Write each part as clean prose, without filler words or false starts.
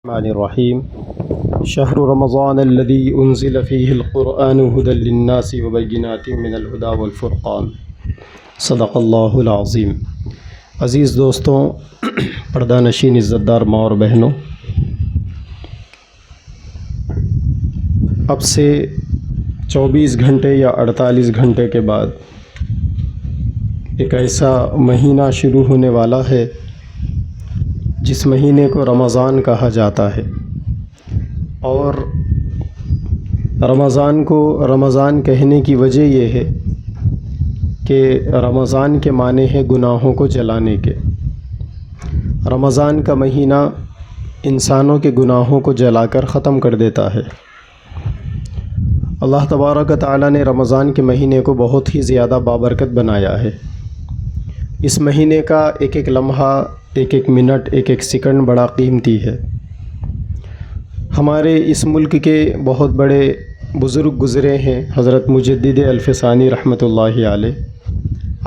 الرحمن الرحیم شہر رمضان الذی انزل فیہ القرآن هدی للناس وبینات من الہدی والفرقان صدق اللہ العظیم۔ عزیز دوستوں، پردہ نشین عزت دار ماں اور بہنوں، اب سے 24 گھنٹے یا 48 گھنٹے کے بعد ایک ایسا مہینہ شروع ہونے والا ہے جس مہینے کو رمضان کہا جاتا ہے، اور رمضان کو رمضان کہنے کی وجہ یہ ہے کہ رمضان کے معنی ہے گناہوں کو جلانے کے۔ رمضان کا مہینہ انسانوں کے گناہوں کو جلا کر ختم کر دیتا ہے۔ اللہ تبارک و تعالیٰ نے رمضان کے مہینے کو بہت ہی زیادہ بابرکت بنایا ہے۔ اس مہینے کا ایک ایک لمحہ، ایک ایک منٹ، ایک ایک سیکنڈ بڑا قیمتی ہے۔ ہمارے اس ملک کے بہت بڑے بزرگ گزرے ہیں، حضرت مجدد الفسانی رحمۃ اللہ علیہ۔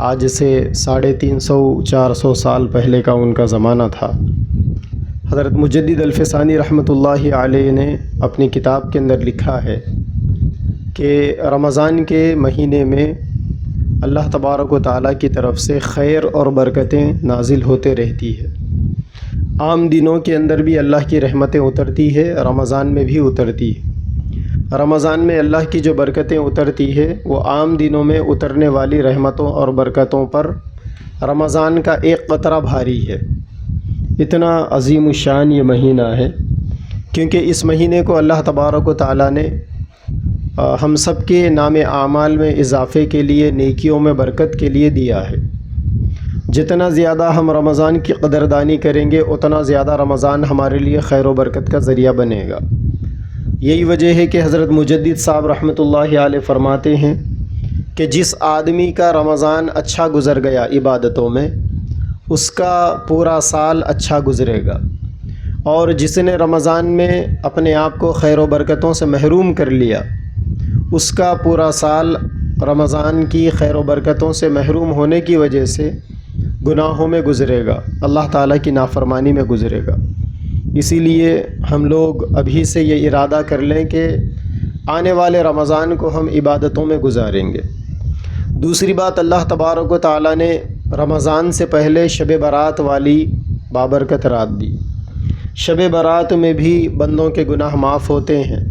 آج سے 350-400 سال پہلے کا ان کا زمانہ تھا۔ حضرت مجدد الفسانی رحمۃ اللہ علیہ نے اپنی کتاب کے اندر لکھا ہے کہ رمضان کے مہینے میں اللہ تبارک و تعالیٰ کی طرف سے خیر اور برکتیں نازل ہوتے رہتی ہے۔ عام دنوں کے اندر بھی اللہ کی رحمتیں اترتی ہے، رمضان میں بھی اترتی ہے۔ رمضان میں اللہ کی جو برکتیں اترتی ہے وہ عام دنوں میں اترنے والی رحمتوں اور برکتوں پر رمضان کا ایک قطرہ بھاری ہے۔ اتنا عظیم الشان یہ مہینہ ہے کیونکہ اس مہینے کو اللہ تبارک و تعالیٰ نے ہم سب کے نام اعمال میں اضافے کے لیے، نیکیوں میں برکت کے لیے دیا ہے۔ جتنا زیادہ ہم رمضان کی قدردانی کریں گے اتنا زیادہ رمضان ہمارے لیے خیر و برکت کا ذریعہ بنے گا۔ یہی وجہ ہے کہ حضرت مجدد صاحب رحمۃ اللہ علیہ فرماتے ہیں کہ جس آدمی کا رمضان اچھا گزر گیا عبادتوں میں، اس کا پورا سال اچھا گزرے گا، اور جس نے رمضان میں اپنے آپ کو خیر و برکتوں سے محروم کر لیا، اس کا پورا سال رمضان کی خیر و برکتوں سے محروم ہونے کی وجہ سے گناہوں میں گزرے گا، اللہ تعالیٰ کی نافرمانی میں گزرے گا۔ اسی لیے ہم لوگ ابھی سے یہ ارادہ کر لیں کہ آنے والے رمضان کو ہم عبادتوں میں گزاریں گے۔ دوسری بات، اللہ تبارک و تعالیٰ نے رمضان سے پہلے شب برات والی بابرکت رات دی۔ شب برات میں بھی بندوں کے گناہ معاف ہوتے ہیں۔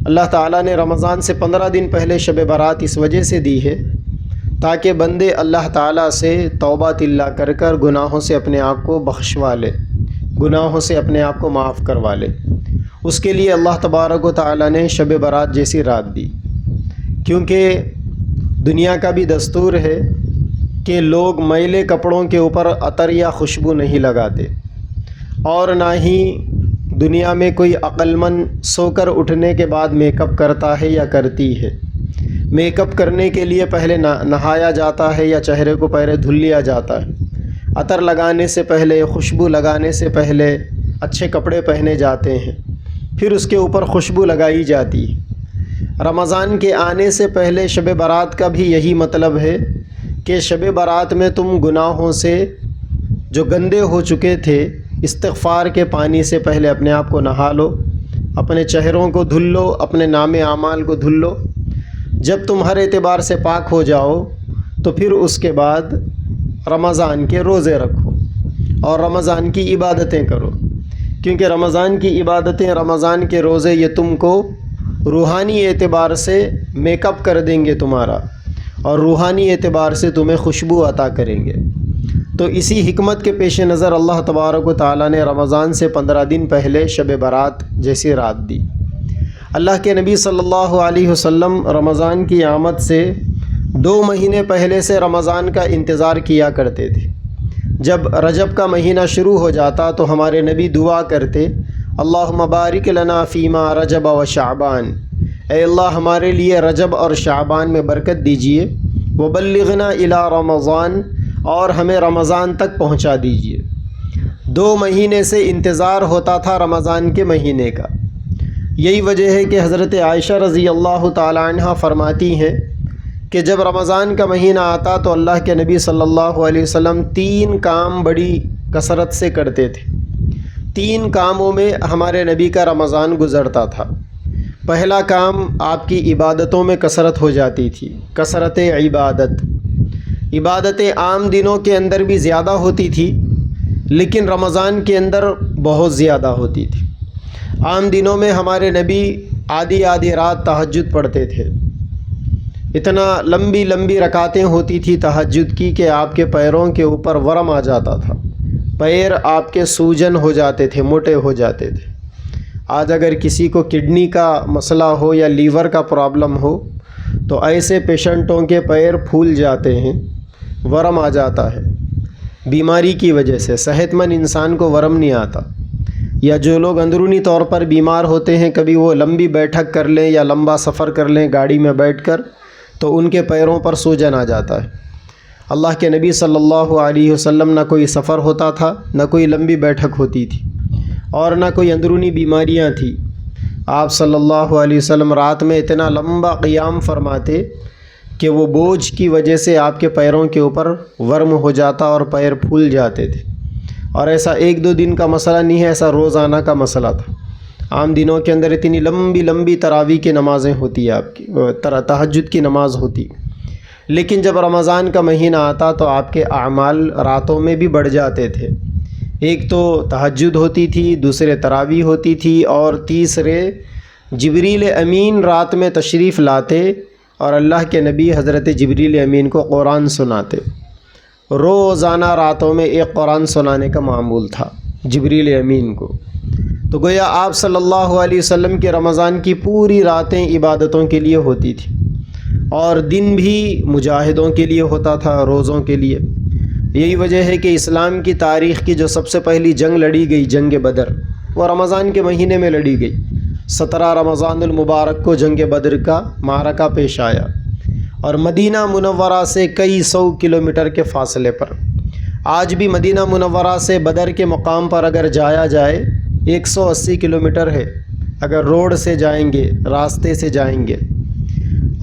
اللہ تعالیٰ نے رمضان سے 15 دن پہلے شب برات اس وجہ سے دی ہے تاکہ بندے اللہ تعالیٰ سے توبہ اللہ کر کر گناہوں سے اپنے آپ کو بخشوا لے، گناہوں سے اپنے آپ کو معاف کروا لے۔ اس کے لیے اللہ تبارک و تعالیٰ نے شب برات جیسی رات دی، کیونکہ دنیا کا بھی دستور ہے کہ لوگ میلے کپڑوں کے اوپر عطر یا خوشبو نہیں لگاتے، اور نہ ہی دنیا میں کوئی عقل مند سو کر اٹھنے کے بعد میک اپ کرتا ہے یا کرتی ہے۔ میک اپ کرنے کے لیے پہلے نہایا جاتا ہے یا چہرے کو پہلے دھل لیا جاتا ہے، عطر لگانے سے پہلے، خوشبو لگانے سے پہلے اچھے کپڑے پہنے جاتے ہیں، پھر اس کے اوپر خوشبو لگائی جاتی ہے۔ رمضان کے آنے سے پہلے شب برات کا بھی یہی مطلب ہے کہ شب برات میں تم گناہوں سے جو گندے ہو چکے تھے، استغفار کے پانی سے پہلے اپنے آپ کو نہا لو، اپنے چہروں کو دھل لو، اپنے نام اعمال کو دھل لو۔ جب تم ہر اعتبار سے پاک ہو جاؤ تو پھر اس کے بعد رمضان کے روزے رکھو اور رمضان کی عبادتیں کرو، کیونکہ رمضان کی عبادتیں، رمضان کے روزے یہ تم کو روحانی اعتبار سے میک اپ کر دیں گے تمہارا، اور روحانی اعتبار سے تمہیں خوشبو عطا کریں گے۔ تو اسی حکمت کے پیش نظر اللہ تبارک و تعالیٰ نے رمضان سے 15 دن پہلے شب برات جیسی رات دی۔ اللہ کے نبی صلی اللہ علیہ وسلم رمضان کی آمد سے 2 مہینے پہلے سے رمضان کا انتظار کیا کرتے تھے۔ جب رجب کا مہینہ شروع ہو جاتا تو ہمارے نبی دعا کرتے، اللہم بارک لنا فیما رجب و شعبان، اے اللہ ہمارے لیے رجب اور شعبان میں برکت دیجیے، وبلغنا الی رمضان، اور ہمیں رمضان تک پہنچا دیجیے۔ 2 مہینے سے انتظار ہوتا تھا رمضان کے مہینے کا۔ یہی وجہ ہے کہ حضرت عائشہ رضی اللہ تعالی عنہ فرماتی ہیں کہ جب رمضان کا مہینہ آتا تو اللہ کے نبی صلی اللہ علیہ وسلم 3 کام بڑی کثرت سے کرتے تھے۔ 3 کاموں میں ہمارے نبی کا رمضان گزرتا تھا۔ پہلا کام، آپ کی عبادتوں میں کثرت ہو جاتی تھی، کثرت عبادت۔ عبادتیں عام دنوں کے اندر بھی زیادہ ہوتی تھی، لیکن رمضان کے اندر بہت زیادہ ہوتی تھی۔ عام دنوں میں ہمارے نبی آدھی آدھی رات تہجد پڑھتے تھے، اتنا لمبی لمبی رکعتیں ہوتی تھی تہجد کی کہ آپ کے پیروں کے اوپر ورم آ جاتا تھا، پیر آپ کے سوجن ہو جاتے تھے، موٹے ہو جاتے تھے۔ آج اگر کسی کو کڈنی کا مسئلہ ہو یا لیور کا پرابلم ہو تو ایسے پیشنٹوں کے پیر پھول جاتے ہیں، ورم آ جاتا ہے بیماری کی وجہ سے۔ صحت مند انسان کو ورم نہیں آتا، یا جو لوگ اندرونی طور پر بیمار ہوتے ہیں، کبھی وہ لمبی بیٹھک کر لیں یا لمبا سفر کر لیں گاڑی میں بیٹھ کر، تو ان کے پیروں پر سوجن آ جاتا ہے۔ اللہ کے نبی صلی اللہ علیہ وسلم نہ کوئی سفر ہوتا تھا، نہ کوئی لمبی بیٹھک ہوتی تھی، اور نہ کوئی اندرونی بیماریاں تھیں۔ آپ صلی اللہ علیہ وسلم رات میں اتنا لمبا قیام فرماتے کہ وہ بوجھ کی وجہ سے آپ کے پیروں کے اوپر ورم ہو جاتا اور پیر پھول جاتے تھے۔ اور ایسا 1-2 دن کا مسئلہ نہیں ہے، ایسا روزانہ کا مسئلہ تھا۔ عام دنوں کے اندر اتنی لمبی لمبی تراویح کی نمازیں ہوتی ہیں، آپ کی تہجد کی نماز ہوتی، لیکن جب رمضان کا مہینہ آتا تو آپ کے اعمال راتوں میں بھی بڑھ جاتے تھے۔ ایک تو تہجد ہوتی تھی، دوسرے تراویح ہوتی تھی، اور تیسرے جبریل امین رات میں تشریف لاتے اور اللہ کے نبی حضرت جبریل امین کو قرآن سناتے۔ روزانہ راتوں میں ایک قرآن سنانے کا معمول تھا جبریل امین کو۔ تو گویا آپ صلی اللہ علیہ وسلم کے رمضان کی پوری راتیں عبادتوں کے لیے ہوتی تھی، اور دن بھی مجاہدوں کے لیے ہوتا تھا، روزوں کے لیے۔ یہی وجہ ہے کہ اسلام کی تاریخ کی جو سب سے پہلی جنگ لڑی گئی، جنگ بدر، وہ رمضان کے مہینے میں لڑی گئی۔ 17 رمضان المبارک کو جنگ بدر کا معرکہ پیش آیا، اور مدینہ منورہ سے کئی 100 کلومیٹر کے فاصلے پر۔ آج بھی مدینہ منورہ سے بدر کے مقام پر اگر جایا جائے 180 کلومیٹر ہے، اگر روڈ سے جائیں گے، راستے سے جائیں گے۔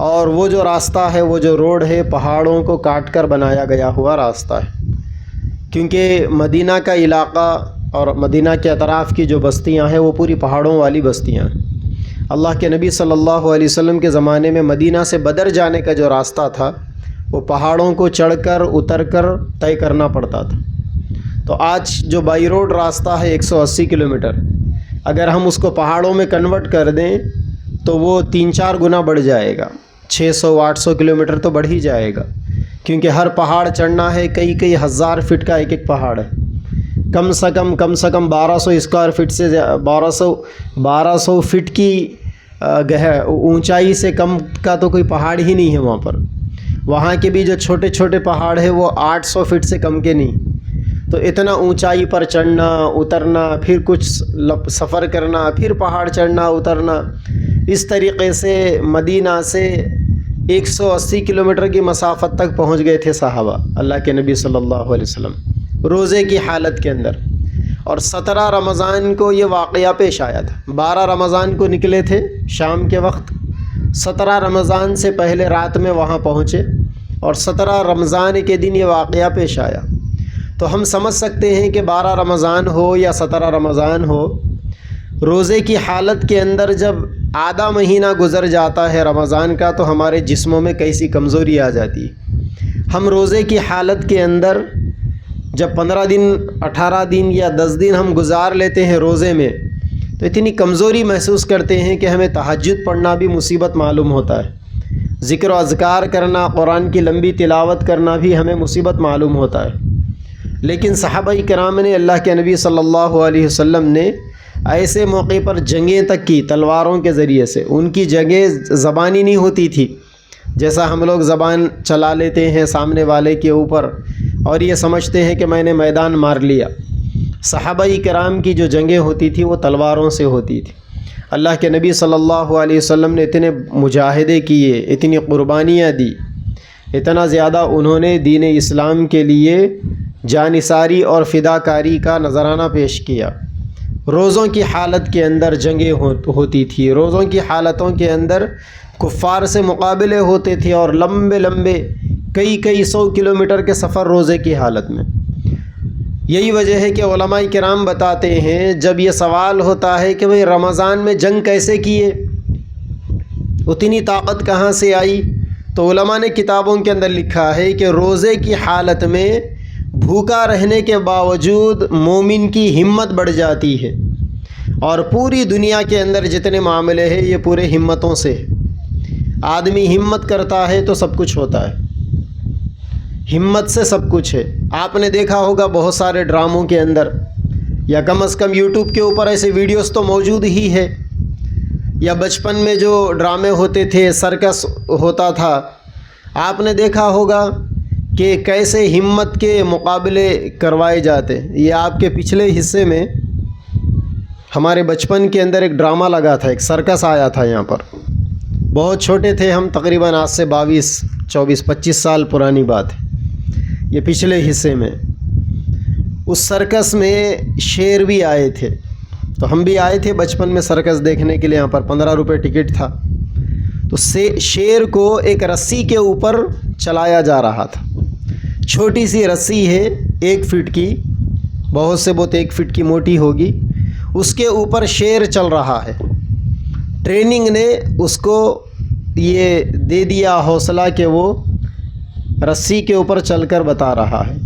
اور وہ جو راستہ ہے، وہ جو روڈ ہے، پہاڑوں کو کاٹ کر بنایا گیا ہوا راستہ ہے، کیونکہ مدینہ کا علاقہ اور مدینہ کے اطراف کی جو بستیاں ہیں وہ پوری پہاڑوں والی بستیاں ہیں۔ اللہ کے نبی صلی اللہ علیہ وسلم کے زمانے میں مدینہ سے بدر جانے کا جو راستہ تھا وہ پہاڑوں کو چڑھ کر اتر کر طے کرنا پڑتا تھا۔ تو آج جو بائی روڈ راستہ ہے 180 کلومیٹر، اگر ہم اس کو پہاڑوں میں کنورٹ کر دیں تو وہ 3-4 گنا بڑھ جائے گا، 600-800 کلومیٹر تو بڑھ ہی جائے گا، کیونکہ ہر پہاڑ چڑھنا ہے، کئی ہزار فٹ کا ایک پہاڑ ہے۔ کم سے کم 1200 اسکوائر فٹ سے 1200 فٹ کی اونچائی سے کم کا تو کوئی پہاڑ ہی نہیں ہے وہاں پر۔ وہاں کے بھی جو چھوٹے چھوٹے پہاڑ ہیں وہ 800 فٹ سے کم کے نہیں۔ تو اتنا اونچائی پر چڑھنا اترنا، پھر کچھ سفر کرنا، پھر پہاڑ چڑھنا اترنا، اس طریقے سے مدینہ سے 180 کلومیٹر کی مسافت تک پہنچ گئے تھے صحابہ اللہ کے نبی صلی اللہ علیہ وسلم روزے کی حالت کے اندر۔ اور 17 رمضان کو یہ واقعہ پیش آیا تھا۔ 12 رمضان کو نکلے تھے شام کے وقت، 17 رمضان سے پہلے رات میں وہاں پہنچے، اور 17 رمضان کے دن یہ واقعہ پیش آیا۔ تو ہم سمجھ سکتے ہیں کہ 12 رمضان ہو یا 17 رمضان ہو، روزے کی حالت کے اندر جب آدھا مہینہ گزر جاتا ہے رمضان کا تو ہمارے جسموں میں کیسی کمزوری آ جاتی ہے۔ ہم روزے کی حالت کے اندر جب 15 دن 18 دن یا 10 دن ہم گزار لیتے ہیں روزے میں، تو اتنی کمزوری محسوس کرتے ہیں کہ ہمیں تہجد پڑھنا بھی مصیبت معلوم ہوتا ہے، ذکر و اذکار کرنا، قرآن کی لمبی تلاوت کرنا بھی ہمیں مصیبت معلوم ہوتا ہے۔ لیکن صحابہ کرام نے، اللہ کے نبی صلی اللہ علیہ وسلم نے ایسے موقع پر جنگیں تک کی تلواروں کے ذریعے سے۔ ان کی جنگیں زبانی نہیں ہوتی تھی، جیسا ہم لوگ زبان چلا لیتے ہیں سامنے والے کے اوپر اور یہ سمجھتے ہیں کہ میں نے میدان مار لیا۔ صحابہ کرام کی جو جنگیں ہوتی تھی وہ تلواروں سے ہوتی تھی۔ اللہ کے نبی صلی اللہ علیہ وسلم نے اتنے مجاہدے کیے، اتنی قربانیاں دی، اتنا زیادہ انہوں نے دین اسلام کے لیے جانثاری اور فداکاری کا نذرانہ پیش کیا۔ روزوں کی حالت کے اندر جنگیں ہوتی تھی، روزوں کی حالتوں کے اندر کفار سے مقابلے ہوتے تھے، اور لمبے لمبے کئی 100 کلومیٹر کے سفر روزے کی حالت میں۔ یہی وجہ ہے کہ علماء کرام بتاتے ہیں جب یہ سوال ہوتا ہے کہ بھئی رمضان میں جنگ کیسے کیے، اتنی طاقت کہاں سے آئی، تو علماء نے کتابوں کے اندر لکھا ہے کہ روزے کی حالت میں بھوکا رہنے کے باوجود مومن کی ہمت بڑھ جاتی ہے، اور پوری دنیا کے اندر جتنے معاملے ہیں یہ پورے ہمتوں سے ہے۔ آدمی ہمت کرتا ہے تو سب کچھ ہوتا ہے، ہمت سے سب کچھ ہے۔ آپ نے دیکھا ہوگا بہت سارے ڈراموں کے اندر، یا کم از کم یوٹیوب کے اوپر ایسے ویڈیوز تو موجود ہی ہے، یا بچپن میں جو ڈرامے ہوتے تھے، سرکس ہوتا تھا، آپ نے دیکھا ہوگا کہ کیسے ہمت کے مقابلے کروائے جاتے۔ یہ آپ کے پچھلے حصے میں ہمارے بچپن کے اندر ایک ڈرامہ لگا تھا، ایک سرکس آیا تھا یہاں پر، بہت چھوٹے تھے ہم، تقریباً آج سے 24-25 سال پرانی بات ہے، یہ پچھلے حصے میں۔ اس سرکس میں شیر بھی آئے تھے، تو ہم بھی آئے تھے بچپن میں سرکس دیکھنے کے لیے، یہاں پر 15 روپے ٹکٹ تھا۔ تو شیر کو ایک رسی کے اوپر چلایا جا رہا تھا، چھوٹی سی رسی ہے 1 فٹ کی، بہت سے بہت 1 فٹ کی موٹی ہوگی، اس کے اوپر شیر چل رہا ہے۔ ٹریننگ نے اس کو یہ دے دیا حوصلہ کہ وہ رسی کے اوپر چل کر بتا رہا ہے۔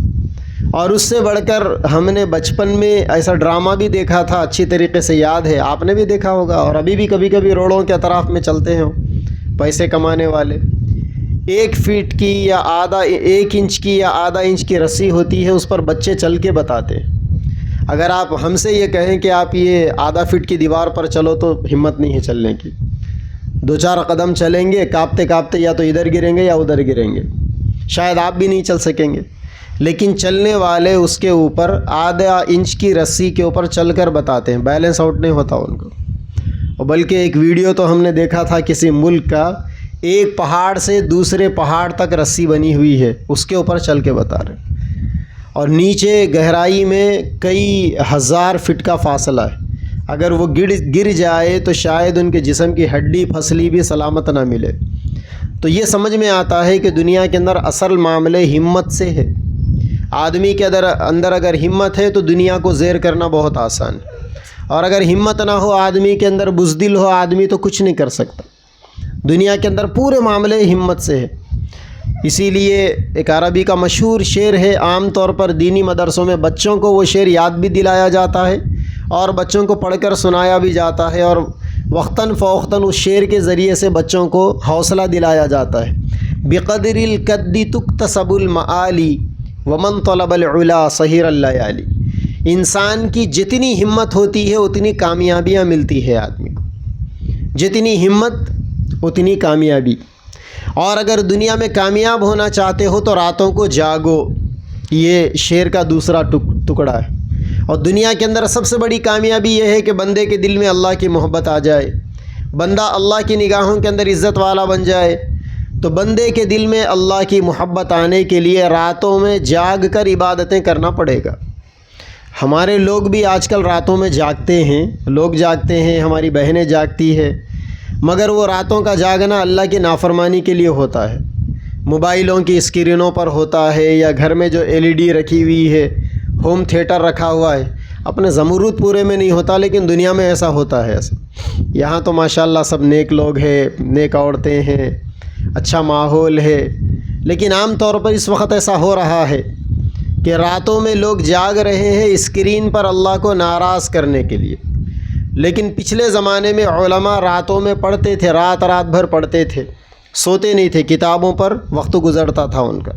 اور اس سے بڑھ کر ہم نے بچپن میں ایسا ڈرامہ بھی دیکھا تھا، اچھی طریقے سے یاد ہے، آپ نے بھی دیکھا ہوگا، اور ابھی بھی کبھی کبھی روڈوں کے اطراف میں چلتے ہیں پیسے کمانے والے، 1 فٹ کی یا 1 انچ کی یا آدھا انچ کی رسی ہوتی ہے، اس پر بچے چل کے بتاتے ہیں۔ اگر آپ ہم سے یہ کہیں کہ آپ یہ آدھا فٹ کی دیوار پر چلو تو ہمت نہیں ہے چلنے کی، 2-4 قدم چلیں گے کانپتے کانپتے، یا تو ادھر گریں گے یا ادھر گریں گے، شاید آپ بھی نہیں چل سکیں گے۔ لیکن چلنے والے اس کے اوپر آدھا انچ کی رسی کے اوپر چل کر بتاتے ہیں، بیلنس آؤٹ نہیں ہوتا ان کو۔ اور بلکہ ایک ویڈیو تو ہم نے دیکھا تھا کسی ملک کا، ایک پہاڑ سے دوسرے پہاڑ تک رسی بنی ہوئی ہے، اس کے اوپر چل کے بتا رہے ہیں، اور نیچے گہرائی میں کئی ہزار فٹ کا فاصلہ ہے، اگر وہ گر جائے تو شاید ان کے جسم کی ہڈی پھسلی بھی سلامت نہ ملے۔ تو یہ سمجھ میں آتا ہے کہ دنیا کے اندر اصل معاملے ہمت سے ہے۔ آدمی کے اندر اگر ہمت ہے تو دنیا کو زیر کرنا بہت آسان ہے، اور اگر ہمت نہ ہو، آدمی کے اندر بزدل ہو آدمی، تو کچھ نہیں کر سکتا۔ دنیا کے اندر پورے معاملے ہمت سے ہے۔ اسی لیے ایک عربی کا مشہور شعر ہے، عام طور پر دینی مدرسوں میں بچوں کو وہ شعر یاد بھی دلایا جاتا ہے، اور بچوں کو پڑھ کر سنایا بھی جاتا ہے، اور وقتاً فوقتاً اس شعر کے ذریعے سے بچوں کو حوصلہ دلایا جاتا ہے۔ بقدر القد تکتسب المعالی ومن طلب العلا سہر الليالي، انسان کی جتنی ہمت ہوتی ہے اتنی کامیابیاں ملتی ہے آدمی کو، جتنی ہمت اتنی کامیابی۔ اور اگر دنیا میں کامیاب ہونا چاہتے ہو تو راتوں کو جاگو، یہ شعر کا دوسرا ٹکڑا ہے۔ اور دنیا کے اندر سب سے بڑی کامیابی یہ ہے کہ بندے کے دل میں اللہ کی محبت آ جائے، بندہ اللہ کی نگاہوں کے اندر عزت والا بن جائے۔ تو بندے کے دل میں اللہ کی محبت آنے کے لیے راتوں میں جاگ کر عبادتیں کرنا پڑے گا۔ ہمارے لوگ بھی آج کل راتوں میں جاگتے ہیں، لوگ جاگتے ہیں، ہماری بہنیں جاگتی ہے، مگر وہ راتوں کا جاگنا اللہ کی نافرمانی کے لیے ہوتا ہے، موبائلوں کی اسکرینوں پر ہوتا ہے، یا گھر میں جو LED رکھی ہوئی ہے، ہوم تھیٹر رکھا ہوا ہے۔ اپنے زمرود پورے میں نہیں ہوتا، لیکن دنیا میں ایسا ہوتا ہے۔ ایسا یہاں تو ماشاءاللہ سب نیک لوگ ہیں، نیک عورتیں ہیں، اچھا ماحول ہے، لیکن عام طور پر اس وقت ایسا ہو رہا ہے کہ راتوں میں لوگ جاگ رہے ہیں اسکرین پر اللہ کو ناراض کرنے کے لیے۔ لیکن پچھلے زمانے میں علماء راتوں میں پڑھتے تھے، رات بھر پڑھتے تھے، سوتے نہیں تھے، کتابوں پر وقت گزرتا تھا ان کا۔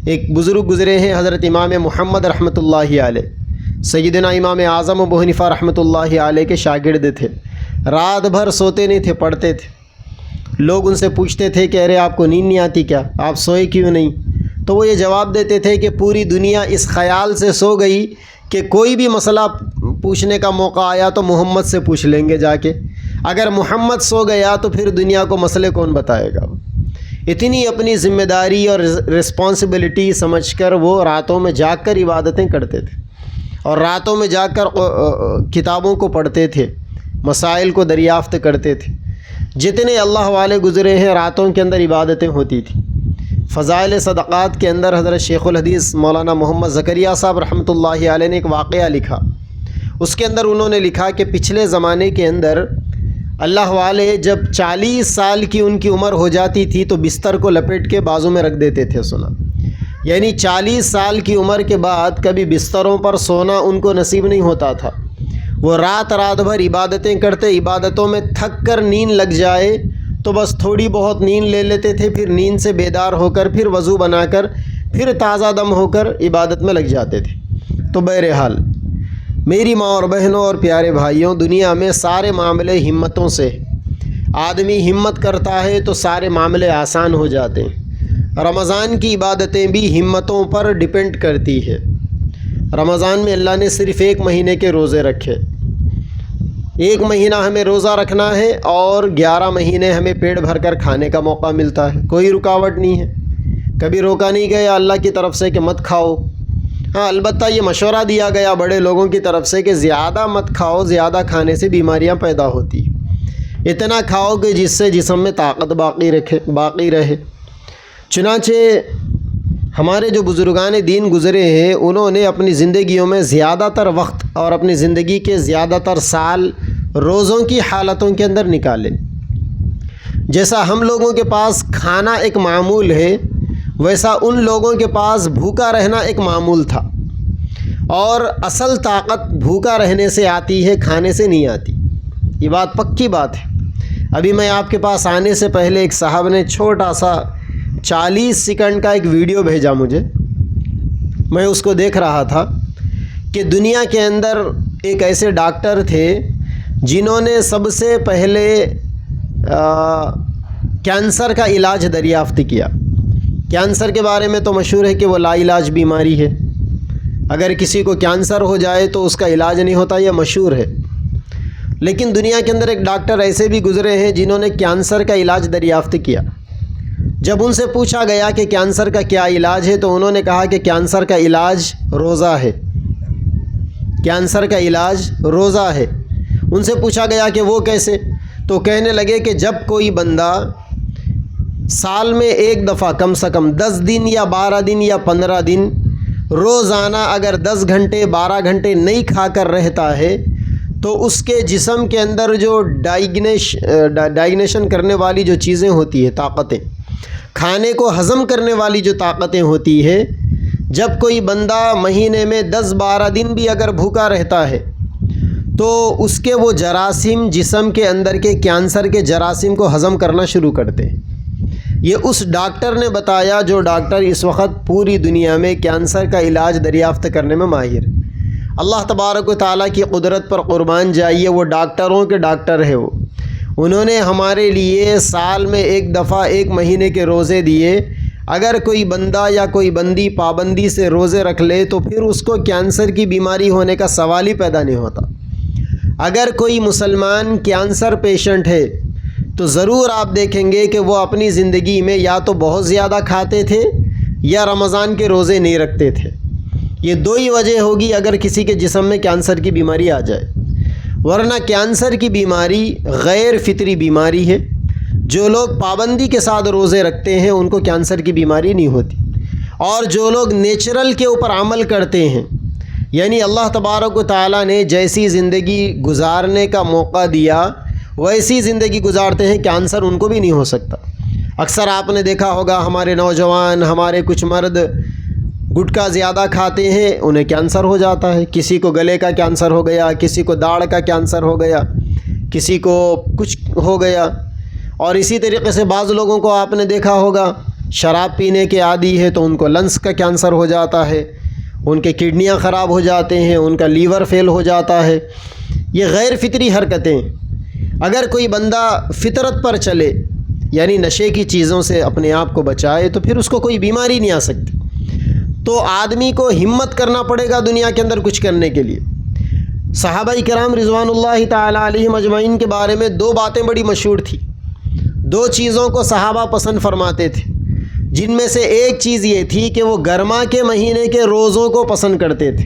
ایک بزرگ گزرے ہیں حضرت امام محمد رحمۃ اللہ علیہ، سیدنا امام اعظم ابو حنیفہ رحمۃ اللہ علیہ کے شاگرد تھے، رات بھر سوتے نہیں تھے، پڑھتے تھے۔ لوگ ان سے پوچھتے تھے کہ ارے آپ کو نیند نہیں آتی کیا، آپ سوئے کیوں نہیں؟ تو وہ یہ جواب دیتے تھے کہ پوری دنیا اس خیال سے سو گئی کہ کوئی بھی مسئلہ پوچھنے کا موقع آیا تو محمد سے پوچھ لیں گے جا کے، اگر محمد سو گیا تو پھر دنیا کو مسئلے کون بتائے گا۔ اتنی اپنی ذمہ داری اور رسپانسبلٹی سمجھ کر وہ راتوں میں جاگ کر عبادتیں کرتے تھے، اور راتوں میں جاگ کر کتابوں کو پڑھتے تھے، مسائل کو دریافت کرتے تھے۔ جتنے اللہ والے گزرے ہیں راتوں کے اندر عبادتیں ہوتی تھیں۔ فضائل صدقات کے اندر حضرت شیخ الحدیث مولانا محمد زکریا صاحب رحمۃ اللہ علیہ نے ایک واقعہ لکھا. اس کے اندر انہوں نے لکھا کہ پچھلے زمانے کے اندر اللہ والے جب 40 سال کی ان کی عمر ہو جاتی تھی تو بستر کو لپیٹ کے بازو میں رکھ دیتے تھے سونا. یعنی 40 سال کی عمر کے بعد کبھی بستروں پر سونا ان کو نصیب نہیں ہوتا تھا. وہ رات بھر عبادتیں کرتے، عبادتوں میں تھک کر نیند لگ جائے تو بس تھوڑی بہت نیند لے لیتے تھے، پھر نیند سے بیدار ہو کر پھر وضو بنا کر پھر تازہ دم ہو کر عبادت میں لگ جاتے تھے. تو بہرحال میری ماں اور بہنوں اور پیارے بھائیوں، دنیا میں سارے معاملے ہمتوں سے، آدمی ہمت کرتا ہے تو سارے معاملے آسان ہو جاتے ہیں. رمضان کی عبادتیں بھی ہمتوں پر ڈیپینڈ کرتی ہے. رمضان میں اللہ نے صرف 1 مہینے کے روزے رکھے. 1 مہینہ ہمیں روزہ رکھنا ہے اور 11 مہینے ہمیں پیٹ بھر کر کھانے کا موقع ملتا ہے. کوئی رکاوٹ نہیں ہے، کبھی روکا نہیں گیا اللہ کی طرف سے کہ مت کھاؤ. ہاں البتہ یہ مشورہ دیا گیا بڑے لوگوں کی طرف سے کہ زیادہ مت کھاؤ، زیادہ کھانے سے بیماریاں پیدا ہوتی. اتنا کھاؤ کہ جس سے جسم میں طاقت باقی رہے. چنانچہ ہمارے جو بزرگان دین گزرے ہیں انہوں نے اپنی زندگیوں میں زیادہ تر وقت اور اپنی زندگی کے زیادہ تر سال روزوں کی حالتوں کے اندر نکالے. جیسا ہم لوگوں کے پاس کھانا ایک معمول ہے، ویسا ان لوگوں کے پاس بھوکا رہنا ایک معمول تھا. اور اصل طاقت بھوکا رہنے سے آتی ہے، کھانے سے نہیں آتی. یہ بات پکی بات ہے. ابھی میں آپ کے پاس آنے سے پہلے ایک صاحب نے چھوٹا سا 40 سیکنڈ کا ایک ویڈیو بھیجا مجھے. میں اس کو دیکھ رہا تھا کہ دنیا کے اندر ایک ایسے ڈاکٹر تھے جنہوں نے سب سے پہلے کینسر کا علاج دریافت کیا. کینسر کے بارے میں تو مشہور ہے کہ وہ لا علاج بیماری ہے. اگر کسی کو کینسر ہو جائے تو اس کا علاج نہیں ہوتا، یہ مشہور ہے. لیکن دنیا کے اندر ایک ڈاکٹر ایسے بھی گزرے ہیں جنہوں نے کینسر کا علاج دریافت کیا. جب ان سے پوچھا گیا کہ کینسر کا کیا علاج ہے تو انہوں نے کہا کہ کینسر کا علاج روزہ ہے. کینسر کا علاج روزہ ہے. ان سے پوچھا گیا کہ وہ کیسے؟ تو کہنے لگے کہ جب کوئی بندہ سال میں ایک دفعہ کم سے کم 10 دن یا 12 دن یا 15 دن روزانہ اگر 10 گھنٹے 12 گھنٹے نہیں کھا کر رہتا ہے تو اس کے جسم کے اندر جو ڈائجنیشن کرنے والی جو چیزیں ہوتی ہیں، طاقتیں، کھانے کو ہضم کرنے والی جو طاقتیں ہوتی ہے، جب کوئی بندہ مہینے میں 10-12 دن بھی اگر بھوکا رہتا ہے تو اس کے وہ جراثیم جسم کے اندر کے کینسر کے جراثیم کو ہضم کرنا شروع کرتے ہیں. یہ اس ڈاکٹر نے بتایا جو ڈاکٹر اس وقت پوری دنیا میں کینسر کا علاج دریافت کرنے میں ماہر. اللہ تبارک و تعالیٰ کی قدرت پر قربان جائیے، وہ ڈاکٹروں کے ڈاکٹر ہے. انہوں نے ہمارے لیے سال میں ایک دفعہ 1 مہینے کے روزے دیے. اگر کوئی بندہ یا کوئی بندی پابندی سے روزے رکھ لے تو پھر اس کو کینسر کی بیماری ہونے کا سوال ہی پیدا نہیں ہوتا. اگر کوئی مسلمان کینسر پیشنٹ ہے تو ضرور آپ دیکھیں گے کہ وہ اپنی زندگی میں یا تو بہت زیادہ کھاتے تھے یا رمضان کے روزے نہیں رکھتے تھے. یہ 2 ہی وجہ ہوگی اگر کسی کے جسم میں کینسر کی بیماری آ جائے. ورنہ کینسر کی بیماری غیر فطری بیماری ہے. جو لوگ پابندی کے ساتھ روزے رکھتے ہیں ان کو کینسر کی بیماری نہیں ہوتی. اور جو لوگ نیچرل کے اوپر عمل کرتے ہیں، یعنی اللہ تبارک و تعالیٰ نے جیسی زندگی گزارنے کا موقع دیا ویسی زندگی گزارتے ہیں، کینسر ان کو بھی نہیں ہو سکتا. اکثر آپ نے دیکھا ہوگا ہمارے نوجوان، ہمارے کچھ مرد گٹکا زیادہ کھاتے ہیں، انہیں کینسر ہو جاتا ہے. کسی کو گلے کا کینسر ہو گیا، کسی کو داڑھ کا کینسر ہو گیا، کسی کو کچھ ہو گیا. اور اسی طریقے سے بعض لوگوں کو آپ نے دیکھا ہوگا شراب پینے کے عادی ہے تو ان کو لنگس کا کینسر ہو جاتا ہے، ان کے کڈنیاں خراب ہو جاتے ہیں، ان کا لیور فیل ہو جاتا ہے. یہ غیر فطری حرکتیں. اگر کوئی بندہ فطرت پر چلے، یعنی نشے کی چیزوں سے اپنے آپ کو بچائے، تو پھر اس کو کوئی بیماری نہیں آ سکتی. تو آدمی کو ہمت کرنا پڑے گا دنیا کے اندر کچھ کرنے کے لیے. صحابہ کرام رضوان اللہ تعالی علیہم اجمعین کے بارے میں 2 باتیں بڑی مشہور تھی. 2 چیزوں کو صحابہ پسند فرماتے تھے، جن میں سے ایک چیز یہ تھی کہ وہ گرما کے مہینے کے روزوں کو پسند کرتے تھے.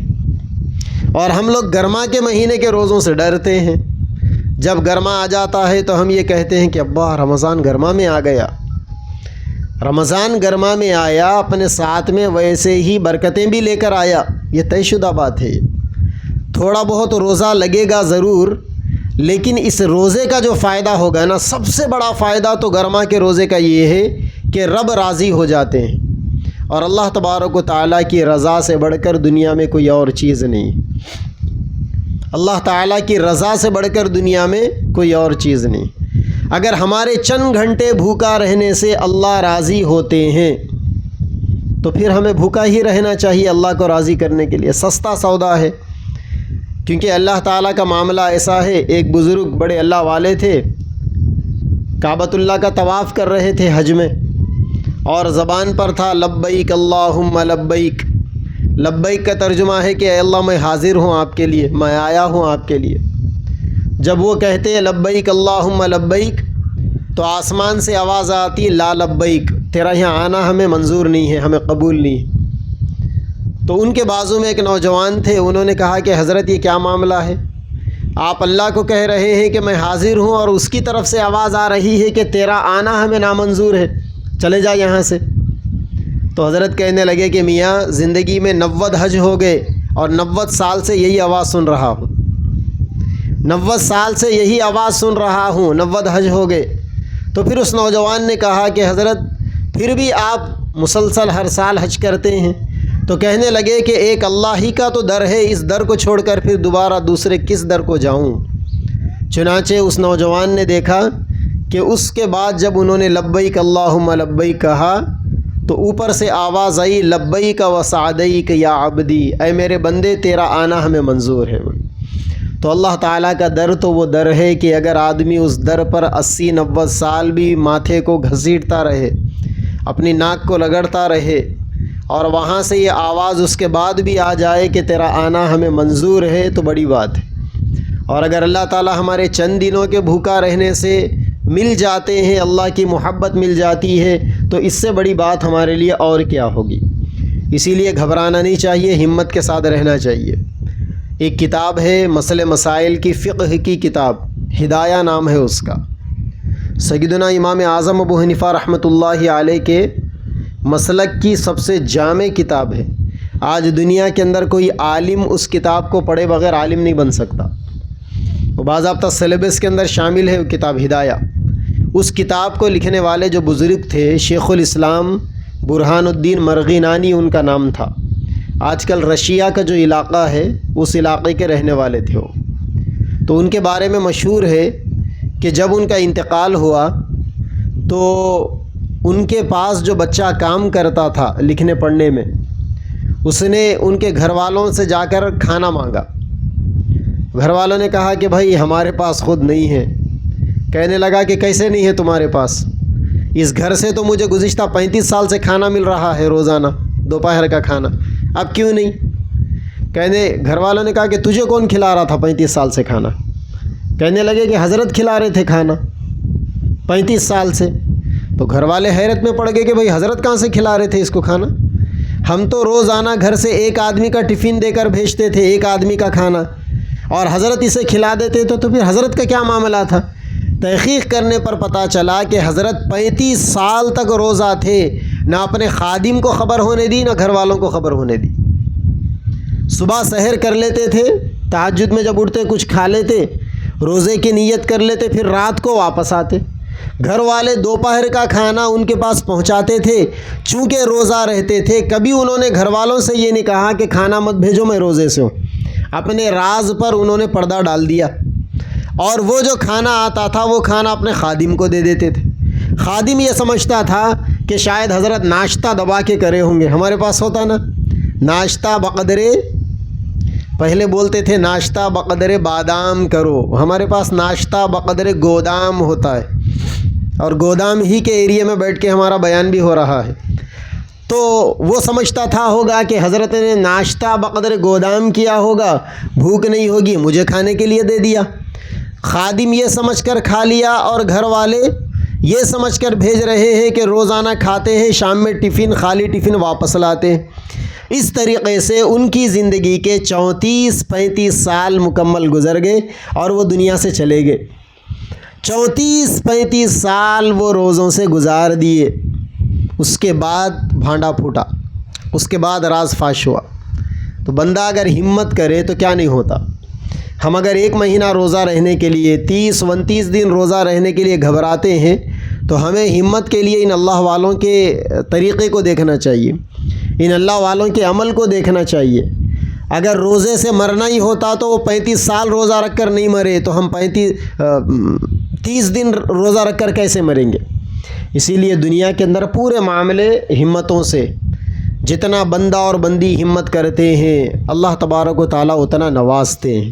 اور ہم لوگ گرما کے مہینے کے روزوں سے ڈرتے ہیں. جب گرما آ جاتا ہے تو ہم یہ کہتے ہیں کہ ابا رمضان گرما میں آ گیا. رمضان گرما میں آیا، اپنے ساتھ میں ویسے ہی برکتیں بھی لے کر آیا، یہ طے شدہ بات ہے۔ تھوڑا بہت روزہ لگے گا ضرور، لیکن اس روزے کا جو فائدہ ہوگا نا، سب سے بڑا فائدہ تو گرما کے روزے کا یہ ہے کہ رب راضی ہو جاتے ہیں، اور اللہ تبارک و تعالیٰ کی رضا سے بڑھ کر دنیا میں کوئی اور چیز نہیں۔ اللہ تعالیٰ کی رضا سے بڑھ کر دنیا میں کوئی اور چیز نہیں۔ اگر ہمارے چند گھنٹے بھوکا رہنے سے اللہ راضی ہوتے ہیں تو پھر ہمیں بھوکا ہی رہنا چاہیے اللہ کو راضی کرنے کے لیے۔ سستا سودا ہے، کیونکہ اللہ تعالیٰ کا معاملہ ایسا ہے۔ ایک بزرگ بڑے اللہ والے تھے، کعبۃ اللہ کا طواف کر رہے تھے حج میں، اور زبان پر تھا لبیک اللہم لبیک۔ لبیک کا ترجمہ ہے کہ اے اللہ میں حاضر ہوں آپ کے لیے، میں آیا ہوں آپ کے لیے۔ جب وہ کہتے ہیں لبیک اللہم لبیک تو آسمان سے آواز آتی لا لبیک، تیرا یہاں آنا ہمیں منظور نہیں ہے، ہمیں قبول نہیں ہے۔ تو ان کے بازو میں ایک نوجوان تھے، انہوں نے کہا کہ حضرت یہ کیا معاملہ ہے؟ آپ اللہ کو کہہ رہے ہیں کہ میں حاضر ہوں، اور اس کی طرف سے آواز آ رہی ہے کہ تیرا آنا ہمیں نامنظور ہے، چلے جا یہاں سے۔ تو حضرت کہنے لگے کہ میاں زندگی میں 90 حج ہو گئے اور 90 سال سے یہی آواز سن رہا ہوں، 90 سال سے یہی آواز سن رہا ہوں، 90 حج ہو گئے۔ تو پھر اس نوجوان نے کہا کہ حضرت پھر بھی آپ مسلسل ہر سال حج کرتے ہیں؟ تو کہنے لگے کہ ایک اللہ ہی کا تو در ہے، اس در کو چھوڑ کر پھر دوبارہ دوسرے کس در کو جاؤں؟ چنانچہ اس نوجوان نے دیکھا کہ اس کے بعد جب انہوں نے لبیک اللہم لبیک کہا تو اوپر سے آواز آئی لبیک و سعدیک یا عبدی، اے میرے بندے تیرا آنا ہمیں منظور ہے۔ تو اللہ تعالیٰ کا در تو وہ در ہے کہ اگر آدمی اس در پر 80-90 سال بھی ماتھے کو گھسیٹتا رہے، اپنی ناک کو رگڑتا رہے، اور وہاں سے یہ آواز اس کے بعد بھی آ جائے کہ تیرا آنا ہمیں منظور ہے، تو بڑی بات ہے۔ اور اگر اللہ تعالیٰ ہمارے چند دنوں کے بھوکا رہنے سے مل جاتے ہیں، اللہ کی محبت مل جاتی ہے، تو اس سے بڑی بات ہمارے لیے اور کیا ہوگی۔ اسی لیے گھبرانا نہیں چاہیے، ہمت کے ساتھ رہنا چاہیے۔ ایک کتاب ہے مسئلے مسائل کی فقہ کی کتاب، ہدایہ نام ہے اس کا، سیدنا امام اعظم ابو حنیفہ رحمۃ اللہ علیہ کے مسلک کی سب سے جامع کتاب ہے۔ آج دنیا کے اندر کوئی عالم اس کتاب کو پڑھے بغیر عالم نہیں بن سکتا، وہ باضابطہ سلیبس کے اندر شامل ہے وہ کتاب ہدایہ۔ اس کتاب کو لکھنے والے جو بزرگ تھے، شیخ الاسلام برہان الدین مرغینانی ان کا نام تھا۔ آج کل رشیا کا جو علاقہ ہے اس علاقے کے رہنے والے تھے وہ۔ تو ان کے بارے میں مشہور ہے کہ جب ان کا انتقال ہوا تو ان کے پاس جو بچہ کام کرتا تھا لکھنے پڑھنے میں، اس نے ان کے گھر والوں سے جا کر کھانا مانگا۔ گھر والوں نے کہا کہ بھائی ہمارے پاس خود نہیں ہے۔ کہنے لگا کہ کیسے نہیں ہے تمہارے پاس؟ اس گھر سے تو مجھے گزشتہ 35 سال سے کھانا مل رہا ہے روزانہ، دوپہر کا کھانا، اب کیوں نہیں؟ گھر والوں نے کہا کہ تجھے کون کھلا رہا تھا 35 سال سے کھانا؟ کہنے لگے کہ حضرت کھلا رہے تھے کھانا 35 سال سے۔ تو گھر والے حیرت میں پڑ گئے کہ بھئی حضرت کہاں سے کھلا رہے تھے اس کو کھانا؟ ہم تو روزانہ گھر سے ایک آدمی کا ٹفن دے کر بھیجتے تھے، ایک آدمی کا کھانا، اور حضرت اسے کھلا دیتے تو پھر حضرت کا کیا معاملہ تھا؟ تحقیق کرنے پر پتہ چلا کہ حضرت 35 سال تک روزہ تھے، نہ اپنے خادم کو خبر ہونے دی، نہ گھر والوں کو خبر ہونے دی۔ صبح سحر کر لیتے تھے، تہجد میں جب اٹھتے کچھ کھا لیتے، روزے کی نیت کر لیتے، پھر رات کو واپس آتے۔ گھر والے دوپہر کا کھانا ان کے پاس پہنچاتے تھے، چونکہ روزہ رہتے تھے۔ کبھی انہوں نے گھر والوں سے یہ نہیں کہا کہ کھانا مت بھیجو میں روزے سے ہوں، اپنے راز پر انہوں نے پردہ ڈال دیا، اور وہ جو کھانا آتا تھا وہ کھانا اپنے خادم کو دے دیتے تھے۔ خادم یہ سمجھتا تھا کہ شاید حضرت ناشتہ دبا کے کرے ہوں گے، ہمارے پاس ہوتا نا ناشتہ بقدرے، پہلے بولتے تھے ناشتہ بقدرے بادام کرو، ہمارے پاس ناشتہ بقدرے گودام ہوتا ہے، اور گودام ہی کے ایریے میں بیٹھ کے ہمارا بیان بھی ہو رہا ہے۔ تو وہ سمجھتا تھا ہوگا کہ حضرت نے ناشتہ بقدر گودام کیا ہوگا، بھوک نہیں ہوگی مجھے کھانے کے لیے دے دیا۔ خادم یہ سمجھ کر کھا لیا، اور گھر والے یہ سمجھ کر بھیج رہے ہیں کہ روزانہ کھاتے ہیں، شام میں ٹفن خالی ٹفن واپس لاتے ہیں۔ اس طریقے سے ان کی زندگی کے 34-35 سال مکمل گزر گئے اور وہ دنیا سے چلے گئے۔ 34-35 سال وہ روزوں سے گزار دیے، اس کے بعد بھانڈا پھوٹا، اس کے بعد راز فاش ہوا۔ تو بندہ اگر ہمت کرے تو کیا نہیں ہوتا۔ ہم اگر 1 مہینہ روزہ رہنے کے لیے 30-29 دن روزہ رہنے کے لیے گھبراتے ہیں تو ہمیں ہمت کے لیے ان اللہ والوں کے طریقے کو دیکھنا چاہیے، ان اللہ والوں کے عمل کو دیکھنا چاہیے۔ اگر روزے سے مرنا ہی ہوتا تو وہ 35 سال روزہ رکھ کر نہیں مرے، تو ہم 30 دن روزہ رکھ کر کیسے مریں گے؟ اسی لیے دنیا کے اندر پورے معاملے ہمتوں سے، جتنا بندہ اور بندی ہمت کرتے ہیں اللہ تبارک و تعالیٰ اتنا نوازتے ہیں۔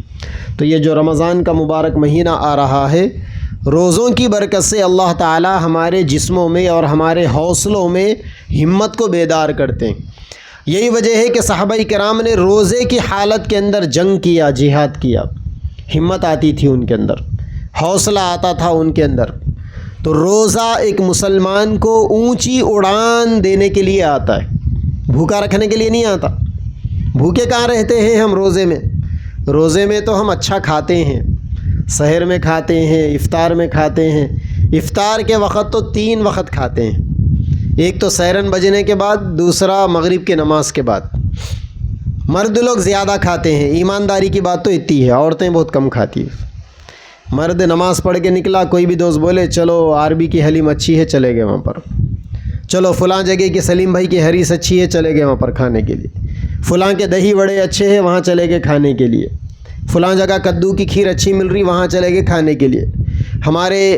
تو یہ جو رمضان کا مبارک مہینہ آ رہا ہے، روزوں کی برکت سے اللہ تعالیٰ ہمارے جسموں میں اور ہمارے حوصلوں میں ہمت کو بیدار کرتے ہیں۔ یہی وجہ ہے کہ صحابہ کرام نے روزے کی حالت کے اندر جنگ کیا، جہاد کیا، ہمت آتی تھی ان کے اندر، حوصلہ آتا تھا ان کے اندر۔ تو روزہ ایک مسلمان کو اونچی اڑان دینے کے لیے آتا ہے، بھوکا رکھنے کے لیے نہیں آتا۔ بھوکے کہاں رہتے ہیں ہم روزے میں؟ روزے میں تو ہم اچھا کھاتے ہیں، سحر میں کھاتے ہیں، افطار میں کھاتے ہیں۔ افطار کے وقت تو 3 وقت کھاتے ہیں، ایک تو سحرن بجنے کے بعد، دوسرا مغرب کے نماز کے بعد۔ مرد لوگ زیادہ کھاتے ہیں، ایمانداری کی بات تو اتنی ہے، عورتیں بہت کم کھاتی ہیں۔ مرد نماز پڑھ کے نکلا، کوئی بھی دوست بولے چلو عربی کی حلیم اچھی ہے، چلے گئے وہاں پر، چلو فلاں جگہ کی سلیم بھائی کی حریص اچھی ہے، چلے گئے وہاں پر کھانے کے لیے، فلاں کے دہی وڑے اچھے ہیں، وہاں چلے گئے کھانے کے لیے، فلاں جگہ کدو کی کھیر اچھی مل رہی، وہاں چلے گئے کھانے کے لیے۔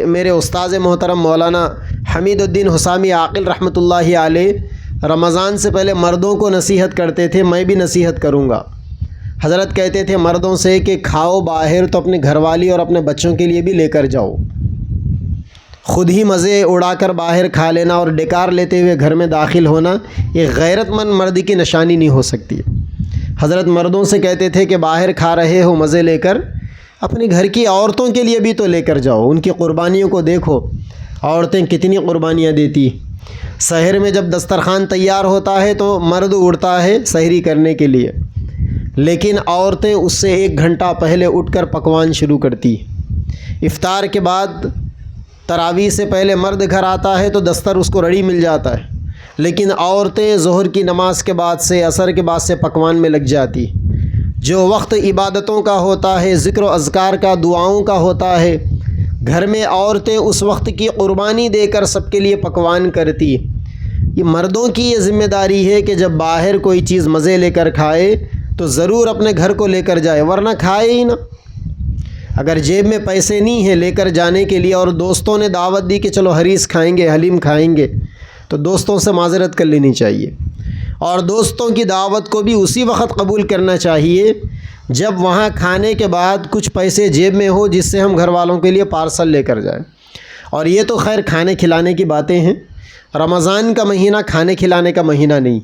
میرے استاذ محترم مولانا حمید الدین حسامی عاقل رحمۃ اللہ علیہ رمضان سے پہلے مردوں کو نصیحت کرتے تھے، میں بھی نصیحت کروں گا۔ حضرت کہتے تھے مردوں سے کہ کھاؤ باہر تو اپنے گھر والی اور اپنے بچوں کے لیے بھی لے کر جاؤ، خود ہی مزے اڑا کر باہر کھا لینا اور ڈکار لیتے ہوئے گھر میں داخل ہونا یہ غیرت مند مرد کی نشانی نہیں ہو سکتی۔ حضرت مردوں سے کہتے تھے کہ باہر کھا رہے ہو مزے لے کر، اپنی گھر کی عورتوں کے لیے بھی تو لے کر جاؤ، ان کی قربانیوں کو دیکھو، عورتیں کتنی قربانیاں دیتی۔ سحر میں جب دسترخوان تیار ہوتا ہے تو مرد اڑتا ہے سحری کرنے کے لیے، لیکن عورتیں اس سے 1 گھنٹہ پہلے اٹھ کر پکوان شروع کرتی۔ افطار کے بعد تراویح سے پہلے مرد گھر آتا ہے تو دستر اس کو ریڈی مل جاتا ہے، لیکن عورتیں ظہر کی نماز کے بعد سے، عصر کے بعد سے پکوان میں لگ جاتی۔ جو وقت عبادتوں کا ہوتا ہے، ذکر و اذکار کا، دعاؤں کا ہوتا ہے، گھر میں عورتیں اس وقت کی قربانی دے کر سب کے لیے پکوان کرتی۔ یہ مردوں کی یہ ذمہ داری ہے کہ جب باہر کوئی چیز مزے لے کر کھائے تو ضرور اپنے گھر کو لے کر جائے، ورنہ کھائے ہی نہ۔ اگر جیب میں پیسے نہیں ہیں لے کر جانے کے لیے اور دوستوں نے دعوت دی کہ چلو حریص کھائیں گے، حلیم کھائیں گے، تو دوستوں سے معذرت کر لینی چاہیے، اور دوستوں کی دعوت کو بھی اسی وقت قبول کرنا چاہیے جب وہاں کھانے کے بعد کچھ پیسے جیب میں ہو، جس سے ہم گھر والوں کے لیے پارسل لے کر جائیں۔ اور یہ تو خیر کھانے کھلانے کی باتیں ہیں، رمضان کا مہینہ کھانے کھلانے کا مہینہ نہیں۔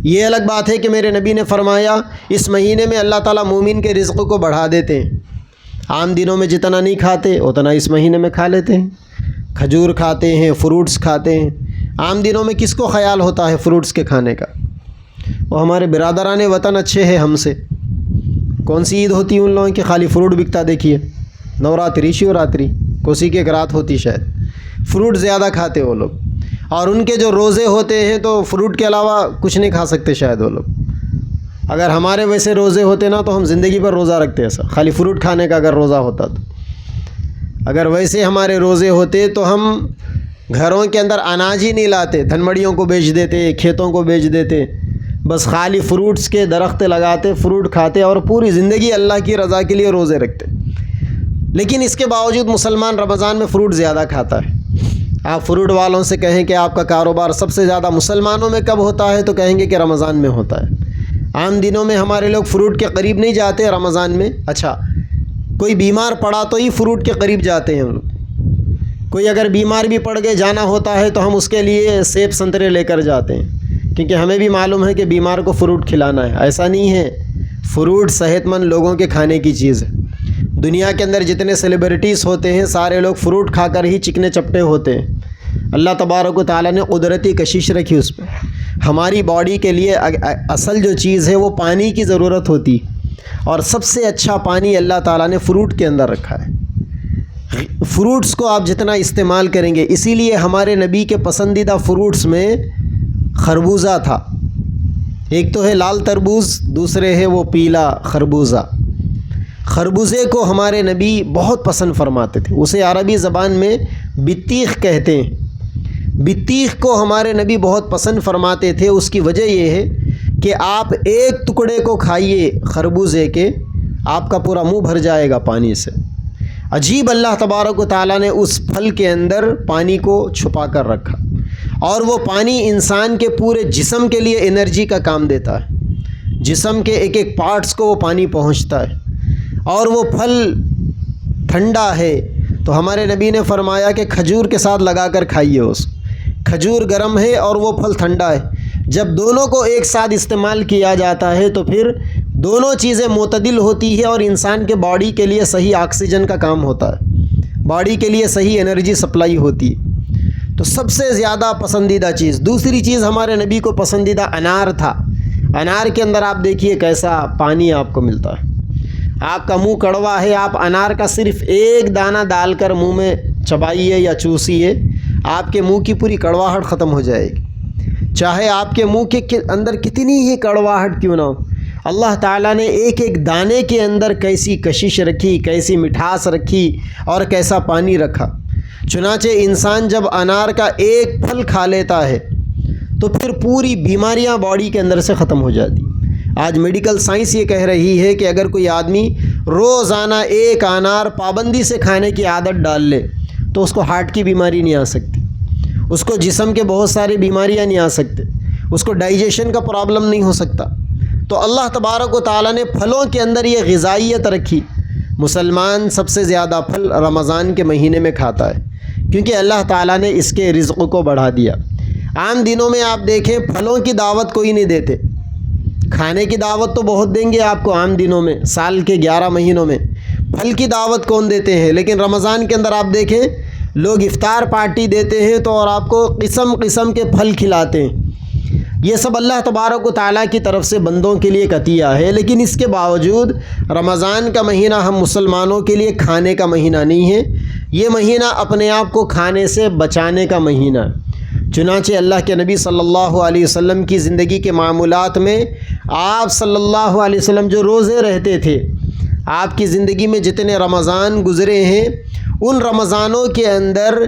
یہ الگ بات ہے کہ میرے نبی نے فرمایا اس مہینے میں اللہ تعالیٰ مومن کے رزق کو بڑھا دیتے ہیں، عام دنوں میں جتنا نہیں کھاتے اتنا اس مہینے میں کھا لیتے ہیں، کھجور کھاتے ہیں، فروٹس کھاتے ہیں۔ عام دنوں میں کس کو خیال ہوتا ہے فروٹس کے کھانے کا؟ وہ ہمارے برادران وطن اچھے ہیں ہم سے، کون سی عید ہوتی ہے ان لوگوں کی خالی فروٹ بکتا دیکھیے، نوراتری، شیوراتری، کوسی کی ایک رات ہوتی شاید، فروٹ زیادہ کھاتے وہ لوگ، اور ان کے جو روزے ہوتے ہیں تو فروٹ کے علاوہ کچھ نہیں کھا سکتے شاید وہ لوگ۔ اگر ہمارے ویسے روزے ہوتے نا تو ہم زندگی پر روزہ رکھتے، ایسا خالی فروٹ کھانے کا اگر روزہ ہوتا تو۔ اگر ویسے ہمارے روزے ہوتے تو ہم گھروں کے اندر اناج ہی نہیں لاتے، دھنمڑیوں کو بیچ دیتے، کھیتوں کو بیچ دیتے، بس خالی فروٹس کے درخت لگاتے، فروٹ کھاتے اور پوری زندگی اللہ کی رضا کے لیے روزے رکھتے۔ لیکن اس کے باوجود مسلمان رمضان میں فروٹ زیادہ کھاتا ہے۔ آپ فروٹ والوں سے کہیں کہ آپ کا کاروبار سب سے زیادہ مسلمانوں میں کب ہوتا ہے تو کہیں گے کہ رمضان میں ہوتا ہے۔ عام دنوں میں ہمارے لوگ فروٹ کے قریب نہیں جاتے، رمضان میں اچھا کوئی بیمار پڑا تو ہی فروٹ کے قریب جاتے ہیں ہم لوگ، کوئی اگر بیمار بھی پڑ گئے جانا ہوتا ہے تو ہم اس کے لیے سیب سنترے لے کر جاتے ہیں، کیونکہ ہمیں بھی معلوم ہے کہ بیمار کو فروٹ کھلانا ہے۔ ایسا نہیں ہے، فروٹ صحت مند لوگوں کے کھانے کی چیز ہے۔ دنیا کے اندر جتنے سیلیبریٹیز ہوتے ہیں سارے لوگ فروٹ کھا کر ہی چکنے چپٹے ہوتے ہیں۔ اللہ تبارک و تعالیٰ نے قدرتی کشش رکھی اس پہ۔ ہماری باڈی کے لیے اصل جو چیز ہے وہ پانی کی ضرورت ہوتی، اور سب سے اچھا پانی اللہ تعالیٰ نے فروٹ کے اندر رکھا ہے۔ فروٹس کو آپ جتنا استعمال کریں گے، اسی لیے ہمارے نبی کے پسندیدہ فروٹس میں خربوزہ تھا۔ ایک تو ہے لال تربوز، دوسرے ہے وہ پیلا خربوزہ۔ خربوزے کو ہمارے نبی بہت پسند فرماتے تھے، اسے عربی زبان میں بطیخ کہتے ہیں۔ بطیخ کو ہمارے نبی بہت پسند فرماتے تھے۔ اس کی وجہ یہ ہے کہ آپ ایک ٹکڑے کو کھائیے خربوزے کے، آپ کا پورا منہ بھر جائے گا پانی سے۔ عجیب اللہ تبارک و تعالیٰ نے اس پھل کے اندر پانی کو چھپا کر رکھا، اور وہ پانی انسان کے پورے جسم کے لیے انرجی کا کام دیتا ہے۔ جسم کے ایک ایک پارٹس کو وہ پانی پہنچتا ہے، اور وہ پھل ٹھنڈا ہے۔ تو ہمارے نبی نے فرمایا کہ کھجور کے ساتھ لگا کر کھائیے اس۔ کھجور گرم ہے اور وہ پھل ٹھنڈا ہے، جب دونوں کو ایک ساتھ استعمال کیا جاتا ہے تو پھر دونوں چیزیں معتدل ہوتی ہے، اور انسان کے باڈی کے لیے صحیح آکسیجن کا کام ہوتا ہے، باڈی کے لیے صحیح انرجی سپلائی ہوتی ہے۔ تو سب سے زیادہ پسندیدہ چیز۔ دوسری چیز ہمارے نبی کو پسندیدہ انار تھا۔ انار کے اندر آپ دیکھیے کیسا پانی آپ کو ملتا ہے۔ آپ کا منہ کڑوا ہے، آپ انار کا صرف ایک دانہ ڈال کر منہ میں چبائیے یا چوسیے، آپ کے منہ کی پوری کڑواہٹ ختم ہو جائے گی، چاہے آپ کے منہ کے اندر کتنی ہی کڑواہٹ کیوں نہ ہو۔ اللہ تعالیٰ نے ایک ایک دانے کے اندر کیسی کشش رکھی، کیسی مٹھاس رکھی، اور کیسا پانی رکھا۔ چنانچہ انسان جب انار کا ایک پھل کھا لیتا ہے تو پھر پوری بیماریاں باڈی کے اندر سے ختم ہو جاتی۔ آج میڈیکل سائنس یہ کہہ رہی ہے کہ اگر کوئی آدمی روزانہ ایک انار پابندی سے کھانے کی عادت ڈال لے تو اس کو ہارٹ کی بیماری نہیں آ سکتی، اس کو جسم کے بہت ساری بیماریاں نہیں آ سکتے، اس کو ڈائجیشن کا پرابلم نہیں ہو سکتا۔ تو اللہ تبارک و تعالیٰ نے پھلوں کے اندر یہ غذائیت رکھی۔ مسلمان سب سے زیادہ پھل رمضان کے مہینے میں کھاتا ہے، کیونکہ اللہ تعالیٰ نے اس کے رزق کو بڑھا دیا۔ عام دنوں میں آپ دیکھیں پھلوں کی دعوت کوئی نہیں دیتے، کھانے کی دعوت تو بہت دیں گے آپ کو عام دنوں میں، سال کے 11 مہینوں میں پھل کی دعوت کون دیتے ہیں؟ لیکن رمضان کے اندر آپ دیکھیں لوگ افطار پارٹی دیتے ہیں تو اور آپ کو قسم قسم کے پھل کھلاتے ہیں۔ یہ سب اللہ تبارک و تعالیٰ کی طرف سے بندوں کے لیے عطیہ ہے، لیکن اس کے باوجود رمضان کا مہینہ ہم مسلمانوں کے لیے کھانے کا مہینہ نہیں ہے، یہ مہینہ اپنے آپ کو کھانے سے بچانے کا مہینہ ہے۔ چنانچہ اللہ کے نبی صلی اللہ علیہ وسلم کی زندگی کے معمولات میں آپ صلی اللہ علیہ وسلم جو روزے رہتے تھے، آپ کی زندگی میں جتنے رمضان گزرے ہیں ان رمضانوں کے اندر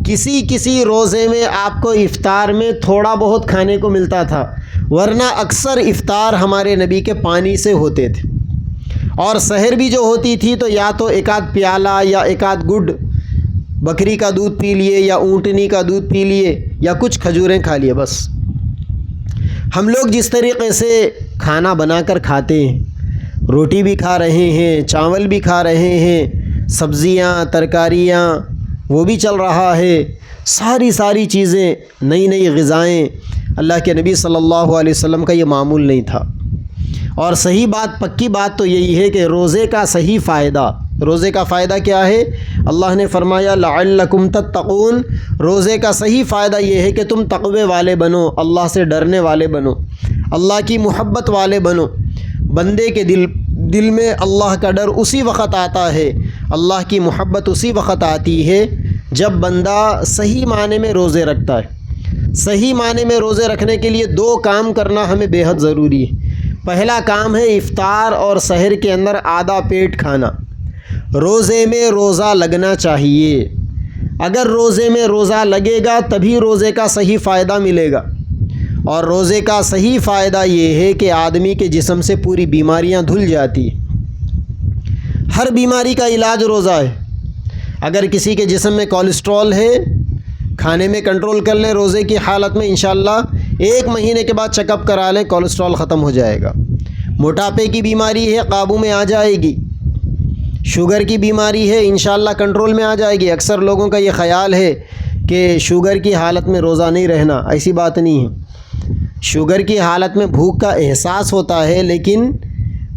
کسی روزے میں آپ کو افطار میں تھوڑا بہت کھانے کو ملتا تھا، ورنہ اکثر افطار ہمارے نبی کے پانی سے ہوتے تھے، اور سحر بھی جو ہوتی تھی تو یا تو ایک آدھ پیالہ یا ایک آدھ گڈ بکری کا دودھ پی لیے یا اونٹنی کا دودھ پی لیے یا کچھ کھجوریں کھا لیے بس۔ ہم لوگ جس طریقے سے کھانا بنا کر کھاتے ہیں، روٹی بھی کھا رہے ہیں، چاول بھی کھا رہے ہیں، سبزیاں ترکاریاں وہ بھی چل رہا ہے، ساری چیزیں نئی غذائیں، اللہ کے نبی صلی اللہ علیہ وسلم کا یہ معمول نہیں تھا۔ اور صحیح بات، پکی بات تو یہی ہے کہ روزے کا صحیح فائدہ، روزے کا فائدہ کیا ہے؟ اللہ نے فرمایا لعلکم تتقون، روزے کا صحیح فائدہ یہ ہے کہ تم تقوی والے بنو، اللہ سے ڈرنے والے بنو، اللہ کی محبت والے بنو۔ بندے کے دل میں اللہ کا ڈر اسی وقت آتا ہے، اللہ کی محبت اسی وقت آتی ہے جب بندہ صحیح معنی میں روزے رکھتا ہے۔ صحیح معنی میں روزے رکھنے کے لیے 2 کام کرنا ہمیں بے حد ضروری ہے۔ پہلا کام ہے افطار اور سحر کے اندر آدھا پیٹ کھانا۔ روزے میں روزہ لگنا چاہیے، اگر روزے میں روزہ لگے گا تبھی روزے کا صحیح فائدہ ملے گا۔ اور روزے کا صحیح فائدہ یہ ہے کہ آدمی کے جسم سے پوری بیماریاں دھل جاتی ہیں۔ ہر بیماری کا علاج روزہ ہے۔ اگر کسی کے جسم میں کولیسٹرول ہے، کھانے میں کنٹرول کر لیں روزے کی حالت میں، انشاءاللہ 1 مہینے کے بعد چیک اپ کرا لیں، کولیسٹرول ختم ہو جائے گا۔ موٹاپے کی بیماری ہے، قابو میں آ جائے گی۔ شوگر کی بیماری ہے، انشاءاللہ کنٹرول میں آ جائے گی۔ اکثر لوگوں کا یہ خیال ہے کہ شوگر کی حالت میں روزہ نہیں رہنا، ایسی بات نہیں ہے۔ شوگر کی حالت میں بھوک کا احساس ہوتا ہے، لیکن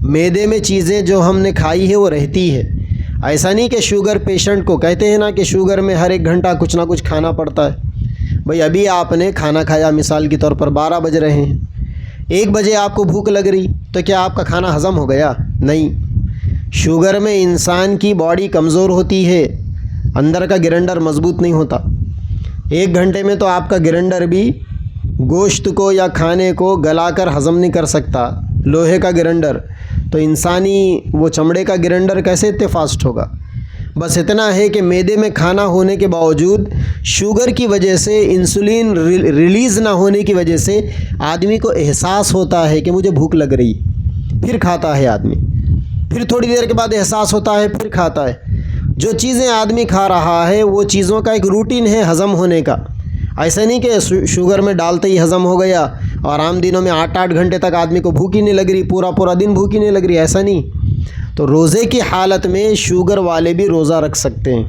معدے میں چیزیں جو ہم نے کھائی ہے وہ رہتی ہے۔ ایسا نہیں کہ شوگر پیشنٹ کو کہتے ہیں نا کہ شوگر میں ہر 1 گھنٹہ کچھ نہ کچھ کھانا پڑتا ہے۔ بھئی ابھی آپ نے کھانا کھایا، مثال کے طور پر 12 بج رہے ہیں، 1 بجے آپ کو بھوک لگ رہی، تو کیا آپ کا کھانا ہضم ہو گیا؟ نہیں۔ شوگر میں انسان کی باڈی کمزور ہوتی ہے، اندر کا گرنڈر مضبوط نہیں ہوتا. 1 گھنٹے میں تو آپ کا گرنڈر بھی گوشت کو یا کھانے کو گلا کر ہضم نہیں کر سکتا. لوہے کا گرنڈر تو انسانی وہ چمڑے کا گرنڈر کیسے اتنے فاسٹ ہوگا. بس اتنا ہے کہ معدے میں کھانا ہونے کے باوجود شوگر کی وجہ سے، انسولین ریلیز نہ ہونے کی وجہ سے آدمی کو احساس ہوتا ہے کہ مجھے بھوک لگ رہی، پھر کھاتا ہے آدمی. پھر تھوڑی دیر کے بعد احساس ہوتا ہے، پھر کھاتا ہے. جو چیزیں آدمی کھا رہا ہے وہ چیزوں کا ایک روٹین ہے ہضم ہونے کا. ایسا نہیں کہ شوگر میں ڈالتے ہی ہضم ہو گیا اور عام دنوں میں 8 گھنٹے تک آدمی کو بھوک ہی نہیں لگ رہی، پورا دن بھوک ہی نہیں لگ رہی، ایسا نہیں. تو روزے کی حالت میں شوگر والے بھی روزہ رکھ سکتے ہیں.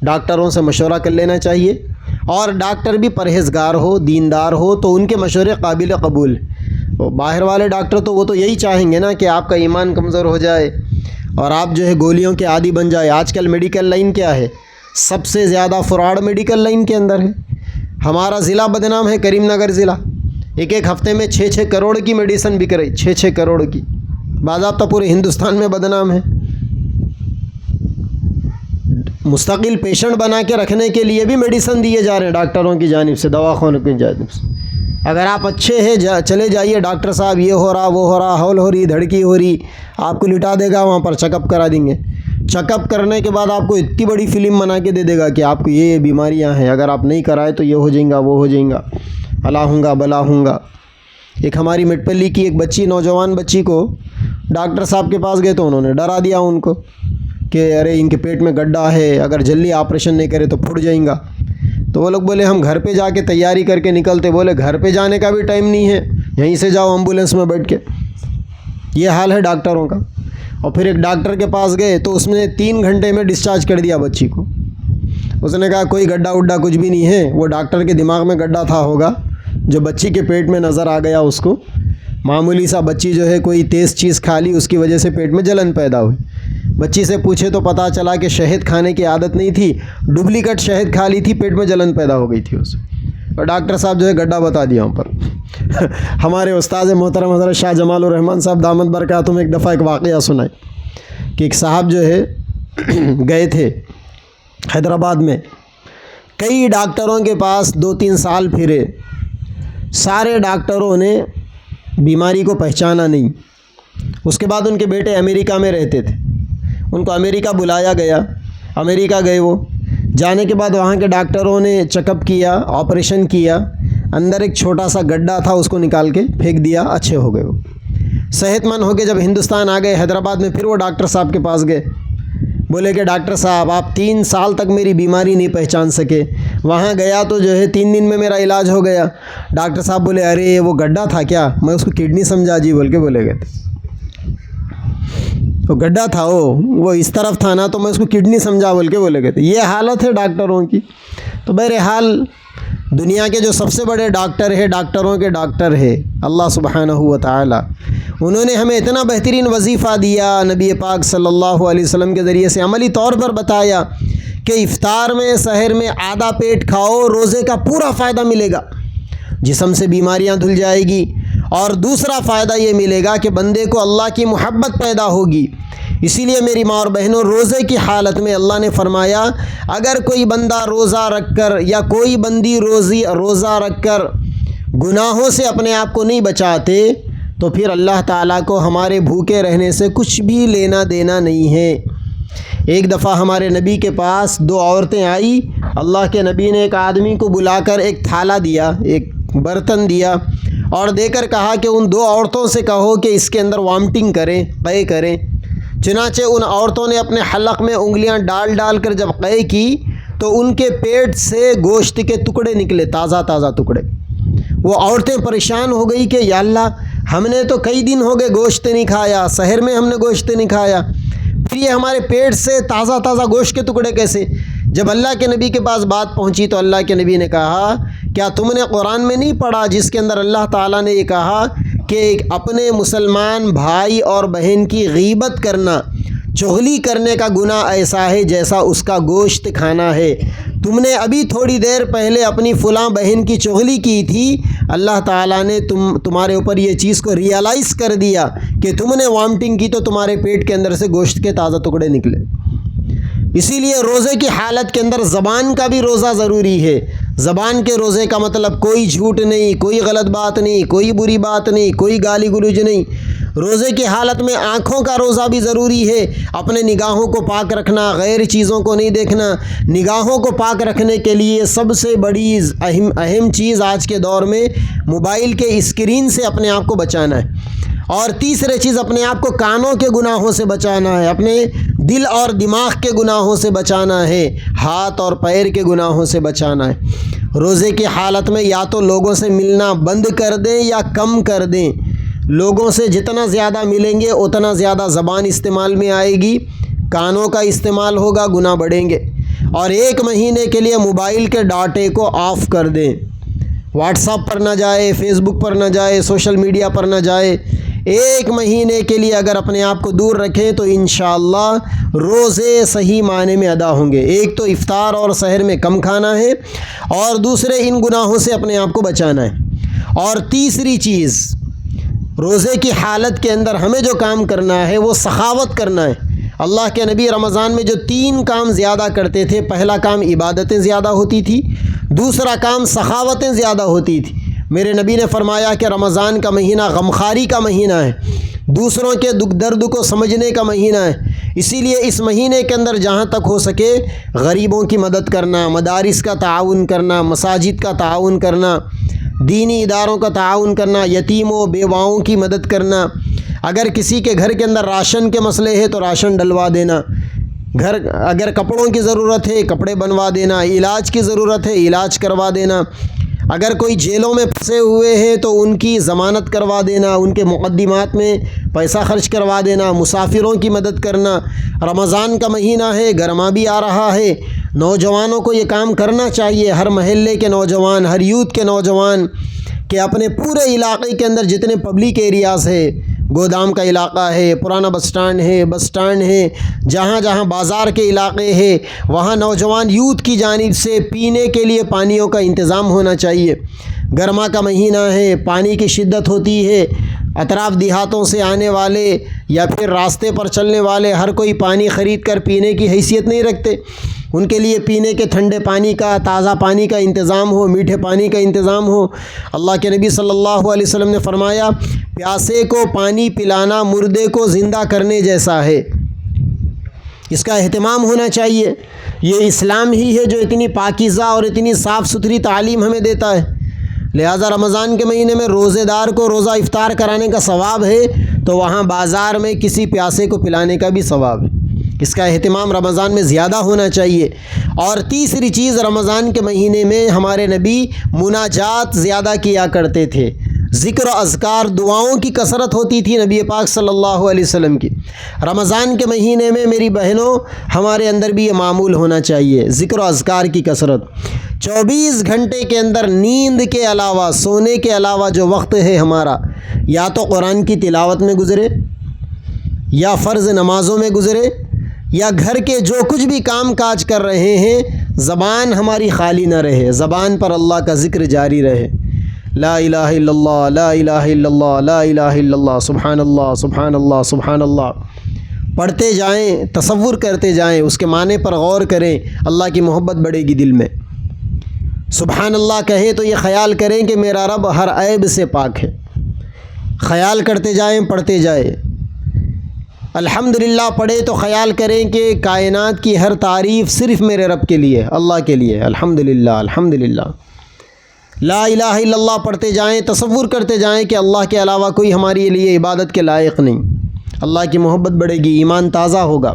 ڈاکٹروں سے مشورہ کر لینا چاہیے، اور ڈاکٹر بھی پرہیزگار ہو، دیندار ہو تو ان کے مشورے قابل قبول. باہر والے ڈاکٹر تو وہ تو یہی چاہیں گے نا کہ آپ کا ایمان کمزور ہو جائے اور آپ جو ہے گولیوں کے عادی بن جائے. آج کل میڈیکل لائن کیا ہے؟ سب سے زیادہ فراڈ میڈیکل لائن کے اندر ہے. ہمارا ضلع بدنام ہے، کریم نگر ضلع. ایک ہفتے میں 6 کروڑ کی میڈیسن بک رہی، 6 کروڑ کی. باضابطہ پورے ہندوستان میں بدنام ہے. مستقل پیشنٹ بنا کے رکھنے کے لیے بھی میڈیسن دیے جا رہے ہیں ڈاکٹروں کی جانب سے، دواخانوں کی جانب سے. اگر آپ اچھے ہیں چلے جائیے ڈاکٹر صاحب، یہ ہو رہا وہ ہو رہا، ہول ہو رہی، دھڑکی ہو رہی، آپ کو لٹا دے گا وہاں پر، چیک اپ کرا دیں گے. چیک اپ کرنے کے بعد آپ کو اتنی بڑی فلم بنا کے دے دے گا کہ آپ کو یہ بیماریاں ہیں، اگر آپ نہیں کرائے تو یہ ہو جائیں گا، وہ ہو جائیں گا، الا ہوں گا بلا ہوں گا. ایک ہماری مٹ پلی کی ایک بچی، نوجوان بچی کو ڈاکٹر صاحب کے پاس گئے تو انہوں نے ڈرا دیا ان کو کہ ارے ان کے پیٹ میں گڈھا ہے، اگر جلدی آپریشن نہیں کرے تو پھٹ جائیں گا. تو وہ لوگ بولے ہم گھر پہ جا کے تیاری کر کے نکلتے. بولے گھر پہ جانے کا بھی ٹائم نہیں ہے، یہیں سے جاؤ ایمبولینس میں بیٹھ کے. یہ حال ہے ڈاکٹروں کا. اور پھر ایک ڈاکٹر کے پاس گئے تو اس نے 3 گھنٹے میں ڈسچارج کر دیا بچی کو. اس نے کہا کوئی گڈھا وڈھا کچھ بھی نہیں ہے. وہ ڈاکٹر کے دماغ میں گڈھا تھا ہوگا جو بچی کے پیٹ میں نظر آ گیا اس کو. معمولی سا بچی جو ہے کوئی تیز چیز کھا لی، اس کی وجہ سے پیٹ میں جلن پیدا ہوئی. بچی سے پوچھے تو پتہ چلا کہ شہد کھانے کی عادت نہیں تھی، ڈپلیکیٹ شہد کھا لی تھی، پیٹ میں جلن پیدا ہو گئی تھی اسے. اور ڈاکٹر صاحب جو ہے گڈھا بتا دیا وہاں پر. ہمارے استاد محترم حضرت شاہ جمال الرحمن صاحب دامت برکاتہم ایک دفعہ ایک واقعہ سنائے کہ ایک صاحب جو ہے گئے تھے حیدرآباد میں، کئی ڈاکٹروں کے پاس 2-3 سال پھرے، سارے ڈاکٹروں نے بیماری کو پہچانا نہیں. اس کے بعد ان کے بیٹے امریکہ میں رہتے تھے، ان کو امریکہ بلایا گیا. امریکہ گئے وہ، جانے کے بعد وہاں کے ڈاکٹروں نے چیک اپ کیا، آپریشن کیا. اندر ایک چھوٹا سا گڈھا تھا، اس کو نکال کے پھینک دیا، اچھے ہو گئے. وہ صحت مند ہو کے جب ہندوستان آ گئے، حیدرآباد میں پھر وہ ڈاکٹر صاحب کے پاس گئے. بولے کہ ڈاکٹر صاحب آپ 3 سال تک میری بیماری نہیں پہچان سکے. وہاں گیا تو جو ہے 3 دن میں میرا علاج ہو گیا. ڈاکٹر صاحب بولے ارے وہ گڈھا تھا کیا؟ میں اس کو کڈنی سمجھا جی بول کے بولے گئے تھے. وہ گڈھا تھا، وہ اس طرف تھا نا، تو میں اس کو کڈنی سمجھا بول کے بولے گئے تھے. یہ حالت ہے ڈاکٹروں کی. تو بہرحال دنیا کے جو سب سے بڑے ڈاکٹر ہے، ڈاکٹروں کے ڈاکٹر ہے اللہ سبحانہ و تعالی. انہوں نے ہمیں اتنا بہترین وظیفہ دیا، نبی پاک صلی اللہ علیہ وسلم کے ذریعے سے عملی طور پر بتایا کہ افطار میں، سحر میں آدھا پیٹ کھاؤ، روزے کا پورا فائدہ ملے گا، جسم سے بیماریاں دھل جائے گی. اور دوسرا فائدہ یہ ملے گا کہ بندے کو اللہ کی محبت پیدا ہوگی. اسی لیے میری ماں اور بہنوں، روزے کی حالت میں اللہ نے فرمایا اگر کوئی بندہ روزہ رکھ کر یا کوئی بندی روزہ رکھ کر گناہوں سے اپنے آپ کو نہیں بچاتے تو پھر اللہ تعالیٰ کو ہمارے بھوکے رہنے سے کچھ بھی لینا دینا نہیں ہے. ایک دفعہ ہمارے نبی کے پاس 2 عورتیں آئی. اللہ کے نبی نے ایک آدمی کو بلا کر ایک تھالا دیا، ایک برتن دیا، اور دے کر کہا کہ ان 2 عورتوں سے کہو کہ اس کے اندر وامٹنگ کریں، قے کریں. چنانچہ ان عورتوں نے اپنے حلق میں انگلیاں ڈال کر جب قے کی تو ان کے پیٹ سے گوشت کے ٹکڑے نکلے، تازہ ٹکڑے. وہ عورتیں پریشان ہو گئی کہ یا اللہ ہم نے تو کئی دن ہو گئے گوشت نہیں کھایا، سحر میں ہم نے گوشت نہیں کھایا، پھر یہ ہمارے پیٹ سے تازہ گوشت کے ٹکڑے کیسے؟ جب اللہ کے نبی کے پاس بات پہنچی تو اللہ کے نبی نے کہا کیا تم نے قرآن میں نہیں پڑھا جس کے اندر اللہ تعالیٰ نے یہ کہا کہ اپنے مسلمان بھائی اور بہن کی غیبت کرنا، چغلی کرنے کا گناہ ایسا ہے جیسا اس کا گوشت کھانا ہے. تم نے ابھی تھوڑی دیر پہلے اپنی فلاں بہن کی چغلی کی تھی، اللہ تعالیٰ نے تمہارے اوپر یہ چیز کو ریئلائز کر دیا کہ تم نے وامٹنگ کی تو تمہارے پیٹ کے اندر سے گوشت کے تازہ ٹکڑے نکلے. اسی لیے روزے کی حالت کے اندر زبان کا بھی روزہ ضروری ہے۔ زبان کے روزے کا مطلب کوئی جھوٹ نہیں، کوئی غلط بات نہیں، کوئی بری بات نہیں، کوئی گالی گلوچ نہیں۔ روزے کی حالت میں آنکھوں کا روزہ بھی ضروری ہے، اپنے نگاہوں کو پاک رکھنا، غیر چیزوں کو نہیں دیکھنا۔ نگاہوں کو پاک رکھنے کے لیے سب سے بڑی اہم چیز آج کے دور میں موبائل کے اسکرین سے اپنے آپ کو بچانا ہے۔ اور تیسری چیز اپنے آپ کو کانوں کے گناہوں سے بچانا ہے، اپنے دل اور دماغ کے گناہوں سے بچانا ہے، ہاتھ اور پیر کے گناہوں سے بچانا ہے۔ روزے کی حالت میں یا تو لوگوں سے ملنا بند کر دیں یا کم کر دیں۔ لوگوں سے جتنا زیادہ ملیں گے اتنا زیادہ زبان استعمال میں آئے گی، کانوں کا استعمال ہوگا، گناہ بڑھیں گے۔ اور 1 مہینے کے لیے موبائل کے ڈاٹے کو آف کر دیں، واٹس ایپ پر نہ جائے، فیس بک پر نہ جائے، سوشل میڈیا پر نہ جائے۔ 1 مہینے کے لیے اگر اپنے آپ کو دور رکھیں تو انشاءاللہ روزے صحیح معنی میں ادا ہوں گے۔ ایک تو افطار اور سحر میں کم کھانا ہے، اور دوسرے ان گناہوں سے اپنے آپ کو بچانا ہے۔ اور تیسری چیز، روزے کی حالت کے اندر ہمیں جو کام کرنا ہے وہ سخاوت کرنا ہے۔ اللہ کے نبی رمضان میں جو 3 کام زیادہ کرتے تھے، پہلا کام عبادتیں زیادہ ہوتی تھی، دوسرا کام سخاوتیں زیادہ ہوتی تھی۔ میرے نبی نے فرمایا کہ رمضان کا مہینہ غمخواری کا مہینہ ہے، دوسروں کے دکھ درد کو سمجھنے کا مہینہ ہے۔ اسی لیے اس مہینے کے اندر جہاں تک ہو سکے غریبوں کی مدد کرنا، مدارس کا تعاون کرنا، مساجد کا تعاون کرنا، دینی اداروں کا تعاون کرنا، یتیموں بیواؤں کی مدد کرنا۔ اگر کسی کے گھر کے اندر راشن کے مسئلے ہے تو راشن ڈلوا دینا، اگر کپڑوں کی ضرورت ہے کپڑے بنوا دینا، علاج کی ضرورت ہے علاج کروا دینا، اگر کوئی جیلوں میں پھنسے ہوئے ہیں تو ان کی ضمانت کروا دینا، ان کے مقدمات میں پیسہ خرچ کروا دینا، مسافروں کی مدد کرنا۔ رمضان کا مہینہ ہے، گرما بھی آ رہا ہے، نوجوانوں کو یہ کام کرنا چاہیے، ہر محلے کے نوجوان، ہر یوتھ کے نوجوان، کہ اپنے پورے علاقے کے اندر جتنے پبلک ایریاز ہے، گودام کا علاقہ ہے، پرانا بس سٹینڈ ہے، جہاں جہاں بازار کے علاقے ہے، وہاں نوجوان یوتھ کی جانب سے پینے کے لیے پانیوں کا انتظام ہونا چاہیے۔ گرما کا مہینہ ہے، پانی کی شدت ہوتی ہے، اطراف دیہاتوں سے آنے والے یا پھر راستے پر چلنے والے ہر کوئی پانی خرید کر پینے کی حیثیت نہیں رکھتے، ان کے لیے پینے کے ٹھنڈے پانی کا، تازہ پانی کا انتظام ہو، میٹھے پانی کا انتظام ہو۔ اللہ کے نبی صلی اللہ علیہ وسلم نے فرمایا، پیاسے کو پانی پلانا مردے کو زندہ کرنے جیسا ہے۔ اس کا اہتمام ہونا چاہیے۔ یہ اسلام ہی ہے جو اتنی پاکیزہ اور اتنی صاف ستھری تعلیم ہمیں دیتا ہے۔ لہٰذا رمضان کے مہینے میں روزے دار کو روزہ افطار کرانے کا ثواب ہے تو وہاں بازار میں کسی پیاسے کو پلانے کا بھی ثواب ہے۔ اس کا اہتمام رمضان میں زیادہ ہونا چاہیے۔ اور تیسری چیز، رمضان کے مہینے میں ہمارے نبی مناجات زیادہ کیا کرتے تھے، ذکر و اذکار، دعاؤں کی کثرت ہوتی تھی نبی پاک صلی اللہ علیہ وسلم کی۔ رمضان کے مہینے میں میری بہنوں ہمارے اندر بھی یہ معمول ہونا چاہیے، ذکر و اذکار کی کثرت۔ 24 گھنٹے کے اندر نیند کے علاوہ، سونے کے علاوہ جو وقت ہے ہمارا، یا تو قرآن کی تلاوت میں گزرے، یا فرض نمازوں میں گزرے، یا گھر کے جو کچھ بھی کام کاج کر رہے ہیں، زبان ہماری خالی نہ رہے، زبان پر اللہ کا ذکر جاری رہے۔ لا الہ الا اللہ، لا الہ الا اللہ، لا الہ الا اللہ، سبحان اللہ، سبحان اللہ، سبحان اللہ پڑھتے جائیں، تصور کرتے جائیں، اس کے معنی پر غور کریں، اللہ کی محبت بڑھے گی دل میں۔ سبحان اللہ کہیں تو یہ خیال کریں کہ میرا رب ہر عیب سے پاک ہے، خیال کرتے جائیں، پڑھتے جائیں۔ الحمدللہ پڑھے تو خیال کریں کہ کائنات کی ہر تعریف صرف میرے رب کے لیے، اللہ کے لیے، الحمدللہ، الحمدللہ۔ لا الہ الا اللہ پڑھتے جائیں، تصور کرتے جائیں کہ اللہ کے علاوہ کوئی ہمارے لیے عبادت کے لائق نہیں۔ اللہ کی محبت بڑھے گی، ایمان تازہ ہوگا۔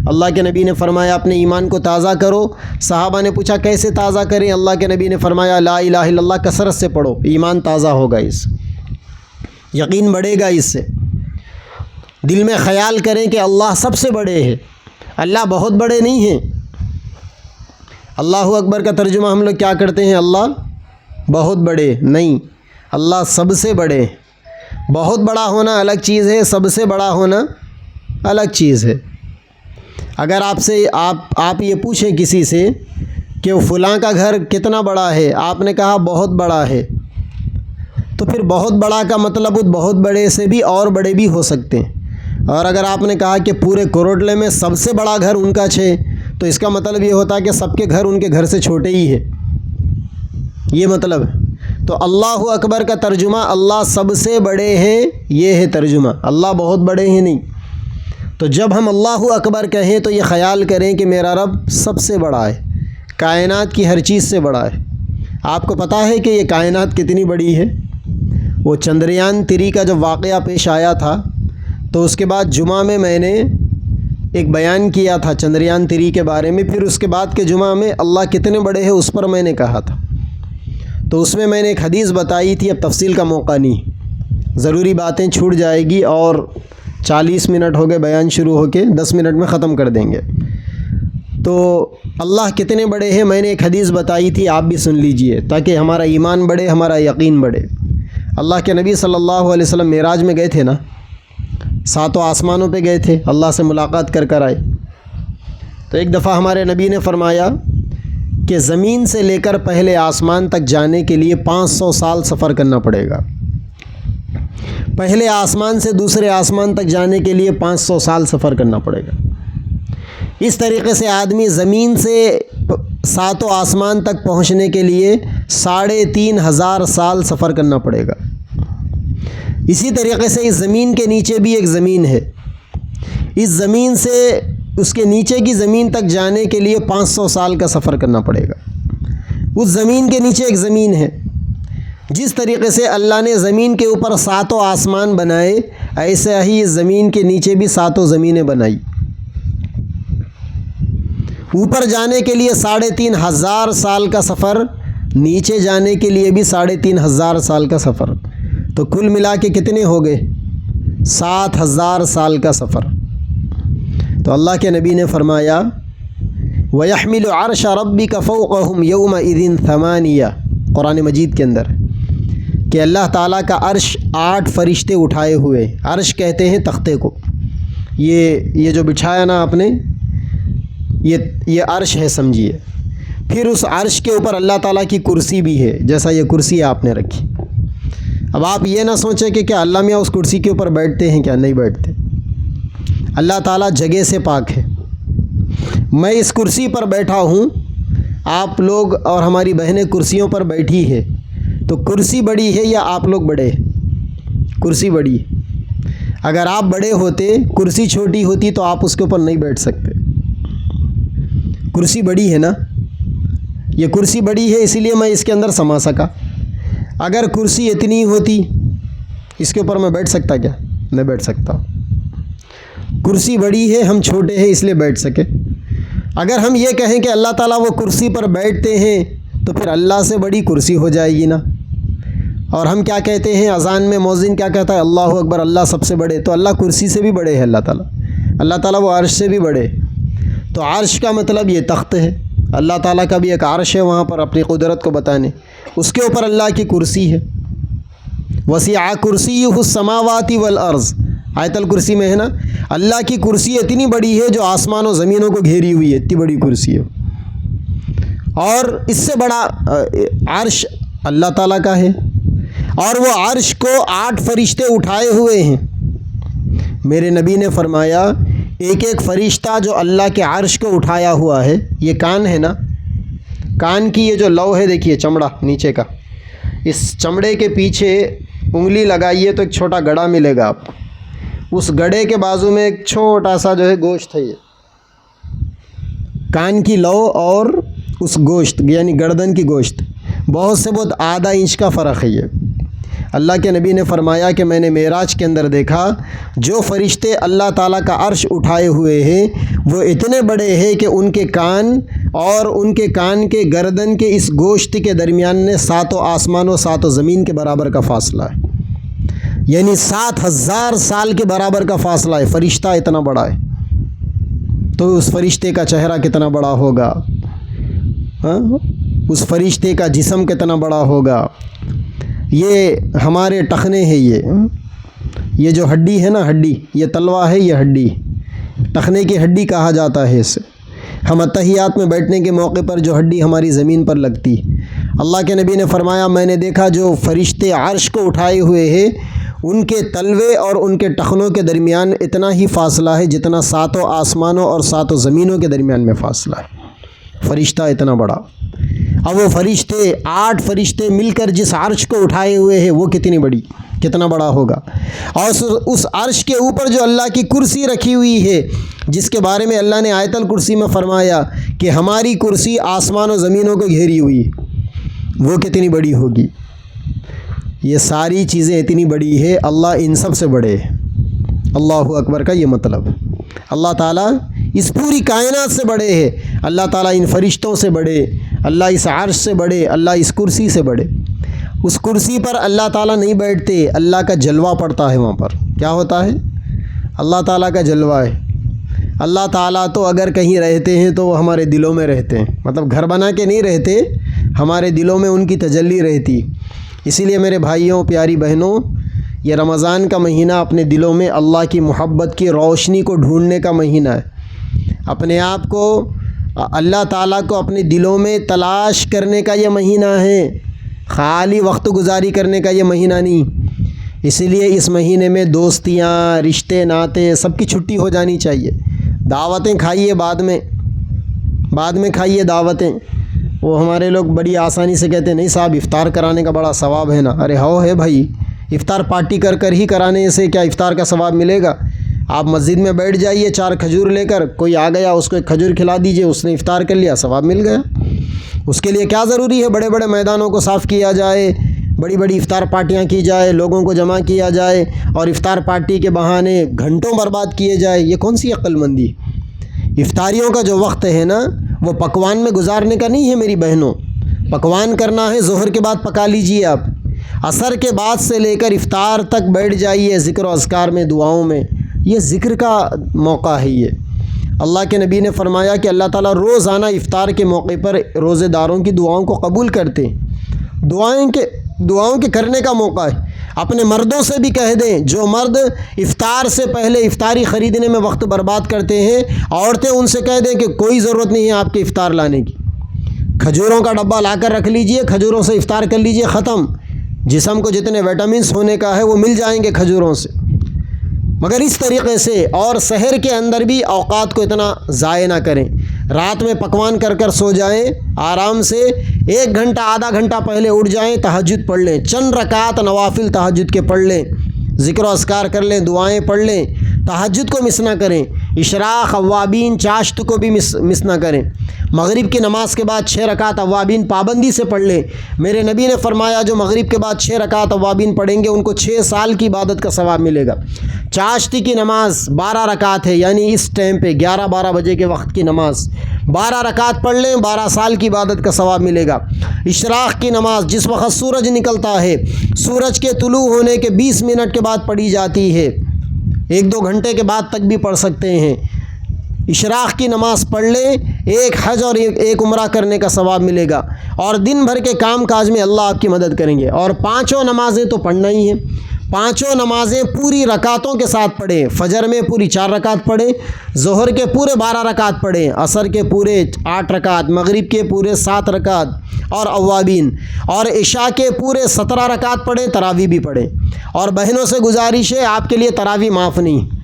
اللہ کے نبی نے فرمایا اپنے ایمان کو تازہ کرو۔ صحابہ نے پوچھا کیسے تازہ کریں؟ اللہ کے نبی نے فرمایا لا الہ الا اللہ کثرت سے پڑھو، ایمان تازہ ہوگا، اس یقین بڑھے گا۔ اس سے دل میں خیال کریں کہ اللہ سب سے بڑے ہیں، اللہ بہت بڑے نہیں ہیں۔ اللہ اکبر کا ترجمہ ہم لوگ کیا کرتے ہیں؟ اللہ بہت بڑے نہیں، اللہ سب سے بڑے ہیں۔ بہت بڑا ہونا الگ چیز ہے، سب سے بڑا ہونا الگ چیز ہے۔ اگر آپ یہ پوچھیں کسی سے کہ فلاں کا گھر کتنا بڑا ہے، آپ نے کہا بہت بڑا ہے، تو پھر بہت بڑا کا مطلب بہت بڑے سے بھی اور بڑے بھی ہو سکتے ہیں۔ اور اگر آپ نے کہا کہ پورے کروڑلے میں سب سے بڑا گھر ان کا تو اس کا مطلب یہ ہوتا ہے کہ سب کے گھر ان کے گھر سے چھوٹے ہی ہے، یہ مطلب ہے۔ تو اللہ اکبر کا ترجمہ اللہ سب سے بڑے ہیں، یہ ہے ترجمہ، اللہ بہت بڑے ہیں نہیں۔ تو جب ہم اللہ اکبر کہیں تو یہ خیال کریں کہ میرا رب سب سے بڑا ہے، کائنات کی ہر چیز سے بڑا ہے۔ آپ کو پتہ ہے کہ یہ کائنات کتنی بڑی ہے؟ وہ چندریان 3 کا جب واقعہ پیش آیا تھا تو اس کے بعد جمعہ میں نے ایک بیان کیا تھا چندریان 3 کے بارے میں، پھر اس کے بعد کے جمعہ میں اللہ کتنے بڑے ہیں اس پر میں نے کہا تھا۔ تو اس میں نے ایک حدیث بتائی تھی، اب تفصیل کا موقع نہیں، ضروری باتیں چھوٹ جائے گی، اور 40 منٹ ہو گئے بیان شروع ہو کے، 10 منٹ میں ختم کر دیں گے۔ تو اللہ کتنے بڑے ہیں میں نے ایک حدیث بتائی تھی، آپ بھی سن لیجئے تاکہ ہمارا ایمان بڑھے، ہمارا یقین بڑھے۔ اللہ کے نبی صلی اللہ علیہ وسلم معراج میں گئے تھے نا، 7 آسمانوں پہ گئے تھے، اللہ سے ملاقات کر آئے۔ تو ایک دفعہ ہمارے نبی نے فرمایا کہ زمین سے لے کر پہلے آسمان تک جانے کے لیے 500 سال سفر کرنا پڑے گا، پہلے آسمان سے دوسرے آسمان تک جانے کے لیے 500 سال سفر کرنا پڑے گا۔ اس طریقے سے آدمی زمین سے 7 آسمان تک پہنچنے کے لیے 3500 سال سفر کرنا پڑے گا۔ اسی طریقے سے اس زمین کے نیچے بھی ایک زمین ہے، اس زمین سے اس کے نیچے کی زمین تک جانے کے لیے 500 سال کا سفر کرنا پڑے گا۔ اس زمین کے نیچے ایک زمین ہے۔ جس طریقے سے اللہ نے زمین کے اوپر 7 آسمان بنائے، ایسے ہی اس زمین کے نیچے بھی 7 زمینیں بنائی۔ اوپر جانے کے لیے 3500 سال کا سفر، نیچے جانے کے لیے بھی 3500 سال کا سفر، تو کل ملا کے کتنے ہو گئے؟ 7000 سال کا سفر۔ تو اللہ کے نبی نے فرمایا وَيَحْمِلُ عَرْشَ رَبِّكَ فَوْقَهُمْ يَوْمَئِذٍ 8 قرآن مجید کے اندر کہ اللہ تعالیٰ کا عرش 8 فرشتے اٹھائے ہوئے، عرش کہتے ہیں تختے کو، یہ جو بچھایا نا آپ نے، یہ عرش ہے سمجھیے۔ پھر اس عرش کے اوپر اللہ تعالیٰ کی کرسی بھی ہے، جیسا یہ کرسی آپ نے رکھی۔ اب آپ یہ نہ سوچیں کہ کیا اللہ میاں اس کرسی کے اوپر بیٹھتے ہیں، کیا نہیں بیٹھتے۔ اللہ تعالیٰ جگہ سے پاک ہے۔ میں اس کرسی پر بیٹھا ہوں، آپ لوگ اور ہماری بہنیں کرسیوں پر بیٹھی ہے، تو کرسی بڑی ہے یا آپ لوگ بڑے؟ کرسی بڑی ہے۔ اگر آپ بڑے ہوتے، کرسی چھوٹی ہوتی تو آپ اس کے اوپر نہیں بیٹھ سکتے۔ کرسی بڑی ہے نا، یہ کرسی بڑی ہے اس لیے میں اس کے اندر سما سکا۔ اگر کرسی اتنی ہوتی، اس کے اوپر میں بیٹھ سکتا کیا؟ نہیں بیٹھ سکتا۔ کرسی بڑی ہے، ہم چھوٹے ہیں اس لیے بیٹھ سکے۔ اگر ہم یہ کہیں کہ اللہ تعالیٰ وہ کرسی پر بیٹھتے ہیں تو پھر اللہ سے بڑی کرسی ہو جائے گی نا۔ اور ہم کیا کہتے ہیں، اذان میں مؤذن کیا کہتا ہے؟ اللہ اکبر، اللہ سب سے بڑے۔ تو اللہ کرسی سے بھی بڑے ہے، اللہ تعالیٰ وہ عرش سے بھی بڑے۔ تو عرش کا مطلب یہ تخت ہے، اللہ تعالیٰ کا بھی ایک عرش ہے وہاں پر اپنی قدرت کو بتانے، اس کے اوپر اللہ کی کرسی ہے۔ وسع کرسیہ السماوات والارض، آیت الکرسی میں ہے نا، اللہ کی کرسی اتنی بڑی ہے جو آسمان و زمینوں کو گھیری ہوئی ہے، اتنی بڑی کرسی ہے۔ اور اس سے بڑا عرش اللہ تعالیٰ کا ہے، اور وہ عرش کو 8 فرشتے اٹھائے ہوئے ہیں۔ میرے نبی نے فرمایا ایک ایک فرشتہ جو اللہ کے عرش کو اٹھایا ہوا ہے، یہ کان ہے نا، کان کی یہ جو لو ہے دیکھیے، چمڑا نیچے کا، اس چمڑے کے پیچھے انگلی لگائیے تو ایک چھوٹا گڑھا ملے گا آپ کو، اس گڑھے کے بازو میں ایک چھوٹا سا جو ہے گوشت ہے، یہ کان کی لو اور اس گوشت یعنی گردن کی گوشت بہت سے بہت آدھا انچ کا فرق ہے یہ۔ اللہ کے نبی نے فرمایا کہ میں نے معراج کے اندر دیکھا جو فرشتے اللہ تعالیٰ کا عرش اٹھائے ہوئے ہیں وہ اتنے بڑے ہیں کہ ان کے کان اور ان کے کان کے گردن کے اس گوشت کے درمیان میں 7 آسمان و 7 زمین کے برابر کا فاصلہ ہے، یعنی 7000 سال کے برابر کا فاصلہ ہے۔ فرشتہ اتنا بڑا ہے تو اس فرشتے کا چہرہ کتنا بڑا ہوگا، اس فرشتے کا جسم کتنا بڑا ہوگا۔ یہ ہمارے ٹخنے ہیں، یہ جو ہڈی ہے نا، ہڈی یہ تلوا ہے، یہ ہڈی ٹخنے کی ہڈی کہا جاتا ہے اسے۔ ہم اتحیات میں بیٹھنے کے موقع پر جو ہڈی ہماری زمین پر لگتی، اللہ کے نبی نے فرمایا میں نے دیکھا جو فرشتے عرش کو اٹھائے ہوئے ہیں ان کے تلوے اور ان کے ٹخنوں کے درمیان اتنا ہی فاصلہ ہے جتنا 7 آسمانوں اور 7 زمینوں کے درمیان میں فاصلہ ہے۔ فرشتہ اتنا بڑا، اب وہ فرشتے 8 فرشتے مل کر جس عرش کو اٹھائے ہوئے ہیں وہ کتنا بڑا ہوگا، اور اس عرش کے اوپر جو اللہ کی کرسی رکھی ہوئی ہے، جس کے بارے میں اللہ نے آیت الکرسی میں فرمایا کہ ہماری کرسی آسمان و زمینوں کو گھیری ہوئی، وہ کتنی بڑی ہوگی۔ یہ ساری چیزیں اتنی بڑی ہے، اللہ ان سب سے بڑے ہے۔ اللہ اکبر کا یہ مطلب، اللہ تعالیٰ اس پوری کائنات سے بڑے ہے، اللہ تعالیٰ ان فرشتوں سے بڑے، اللہ اس عرش سے بڑے، اللہ اس کرسی سے بڑے۔ اس کرسی پر اللہ تعالیٰ نہیں بیٹھتے، اللہ کا جلوہ پڑتا ہے وہاں پر۔ کیا ہوتا ہے؟ اللہ تعالیٰ کا جلوہ ہے۔ اللہ تعالیٰ تو اگر کہیں رہتے ہیں تو وہ ہمارے دلوں میں رہتے ہیں، مطلب گھر بنا کے نہیں رہتے، ہمارے دلوں میں ان کی تجلی رہتی۔ اسی لیے میرے بھائیوں، پیاری بہنوں، یہ رمضان کا مہینہ اپنے دلوں میں اللہ کی محبت کی روشنی کو ڈھونڈنے کا مہینہ ہے۔ اپنے آپ کو، اللہ تعالیٰ کو اپنے دلوں میں تلاش کرنے کا یہ مہینہ ہے، خالی وقت گزاری کرنے کا یہ مہینہ نہیں۔ اسی لیے اس مہینے میں دوستیاں، رشتے ناتے سب کی چھٹی ہو جانی چاہیے۔ دعوتیں کھائیے بعد میں کھائیے دعوتیں۔ وہ ہمارے لوگ بڑی آسانی سے کہتے ہیں نہیں صاحب افطار کرانے کا بڑا ثواب ہے نا۔ ارے ہے بھائی، افطار پارٹی کر ہی کرانے سے کیا افطار کا ثواب ملے گا؟ آپ مسجد میں بیٹھ جائیے 4 کھجور لے کر، کوئی آ گیا اس کو 1 کھجور کھلا دیجئے، اس نے افطار کر لیا، ثواب مل گیا۔ اس کے لیے کیا ضروری ہے بڑے بڑے میدانوں کو صاف کیا جائے، بڑی بڑی افطار پارٹیاں کی جائے، لوگوں کو جمع کیا جائے اور افطار پارٹی کے بہانے گھنٹوں برباد کیے جائے؟ یہ کون سی عقل مندی؟ افطاریوں کا جو وقت ہے نا، وہ پکوان میں گزارنے کا نہیں ہے میری بہنوں۔ پکوان کرنا ہے ظہر کے بعد پکا لیجئے، آپ عصر کے بعد سے لے کر افطار تک بیٹھ جائیے ذکر و اذکار میں، دعاؤں میں۔ یہ ذکر کا موقع ہے۔ یہ اللہ کے نبی نے فرمایا کہ اللہ تعالیٰ روزانہ افطار کے موقع پر روزے داروں کی دعاؤں کو قبول کرتے ہیں۔ دعاؤں کے کرنے کا موقع ہے۔ اپنے مردوں سے بھی کہہ دیں، جو مرد افطار سے پہلے افطاری خریدنے میں وقت برباد کرتے ہیں، عورتیں ان سے کہہ دیں کہ کوئی ضرورت نہیں ہے آپ کے افطار لانے کی، کھجوروں کا ڈبہ لا کر رکھ لیجئے، کھجوروں سے افطار کر لیجئے، ختم۔ جسم کو جتنے وٹامنس ہونے کا ہے وہ مل جائیں گے کھجوروں سے۔ مگر اس طریقے سے، اور سحر کے اندر بھی اوقات کو اتنا ضائع نہ کریں۔ رات میں پکوان کر سو جائیں، آرام سے 1 گھنٹہ آدھا گھنٹہ پہلے اٹھ جائیں، تہجد پڑھ لیں، چند رکعات نوافل تہجد کے پڑھ لیں، ذکر و اذکار کر لیں، دعائیں پڑھ لیں، تہجد کو مس نہ کریں، اشراق، اوابین، چاشت کو بھی مس نہ کریں۔ مغرب کی نماز کے بعد 6 رکعات اوابین پابندی سے پڑھ لیں۔ میرے نبی نے فرمایا جو مغرب کے بعد 6 رکعات اوابین پڑھیں گے ان کو 6 سال کی عبادت کا ثواب ملے گا۔ چاشتی کی نماز 12 رکعات ہے، یعنی اس ٹائم پہ 11-12 بجے کے وقت کی نماز 12 رکعات پڑھ لیں، 12 سال کی عبادت کا ثواب ملے گا۔ اشراق کی نماز جس وقت سورج نکلتا ہے، سورج کے طلوع ہونے کے 20 منٹ کے بعد پڑھی جاتی ہے، 1-2 گھنٹے کے بعد تک بھی پڑھ سکتے ہیں۔ اشراق کی نماز پڑھ لیں، 1 حج اور 1 عمرہ کرنے کا ثواب ملے گا، اور دن بھر کے کام کاج میں اللہ آپ کی مدد کریں گے۔ اور 5 نمازیں تو پڑھنا ہی ہیں، 5 نمازیں پوری رکعتوں کے ساتھ پڑھیں۔ فجر میں پوری 4 رکعت پڑھیں، ظہر کے پورے 12 رکعت پڑھیں، عصر کے پورے 8 رکعت، مغرب کے پورے 7 رکعت اور اوابین، اور عشاء کے پورے 17 رکعت پڑھیں، تراویح بھی پڑھیں۔ اور بہنوں سے گزارش ہے، آپ کے لیے تراویح معاف نہیں،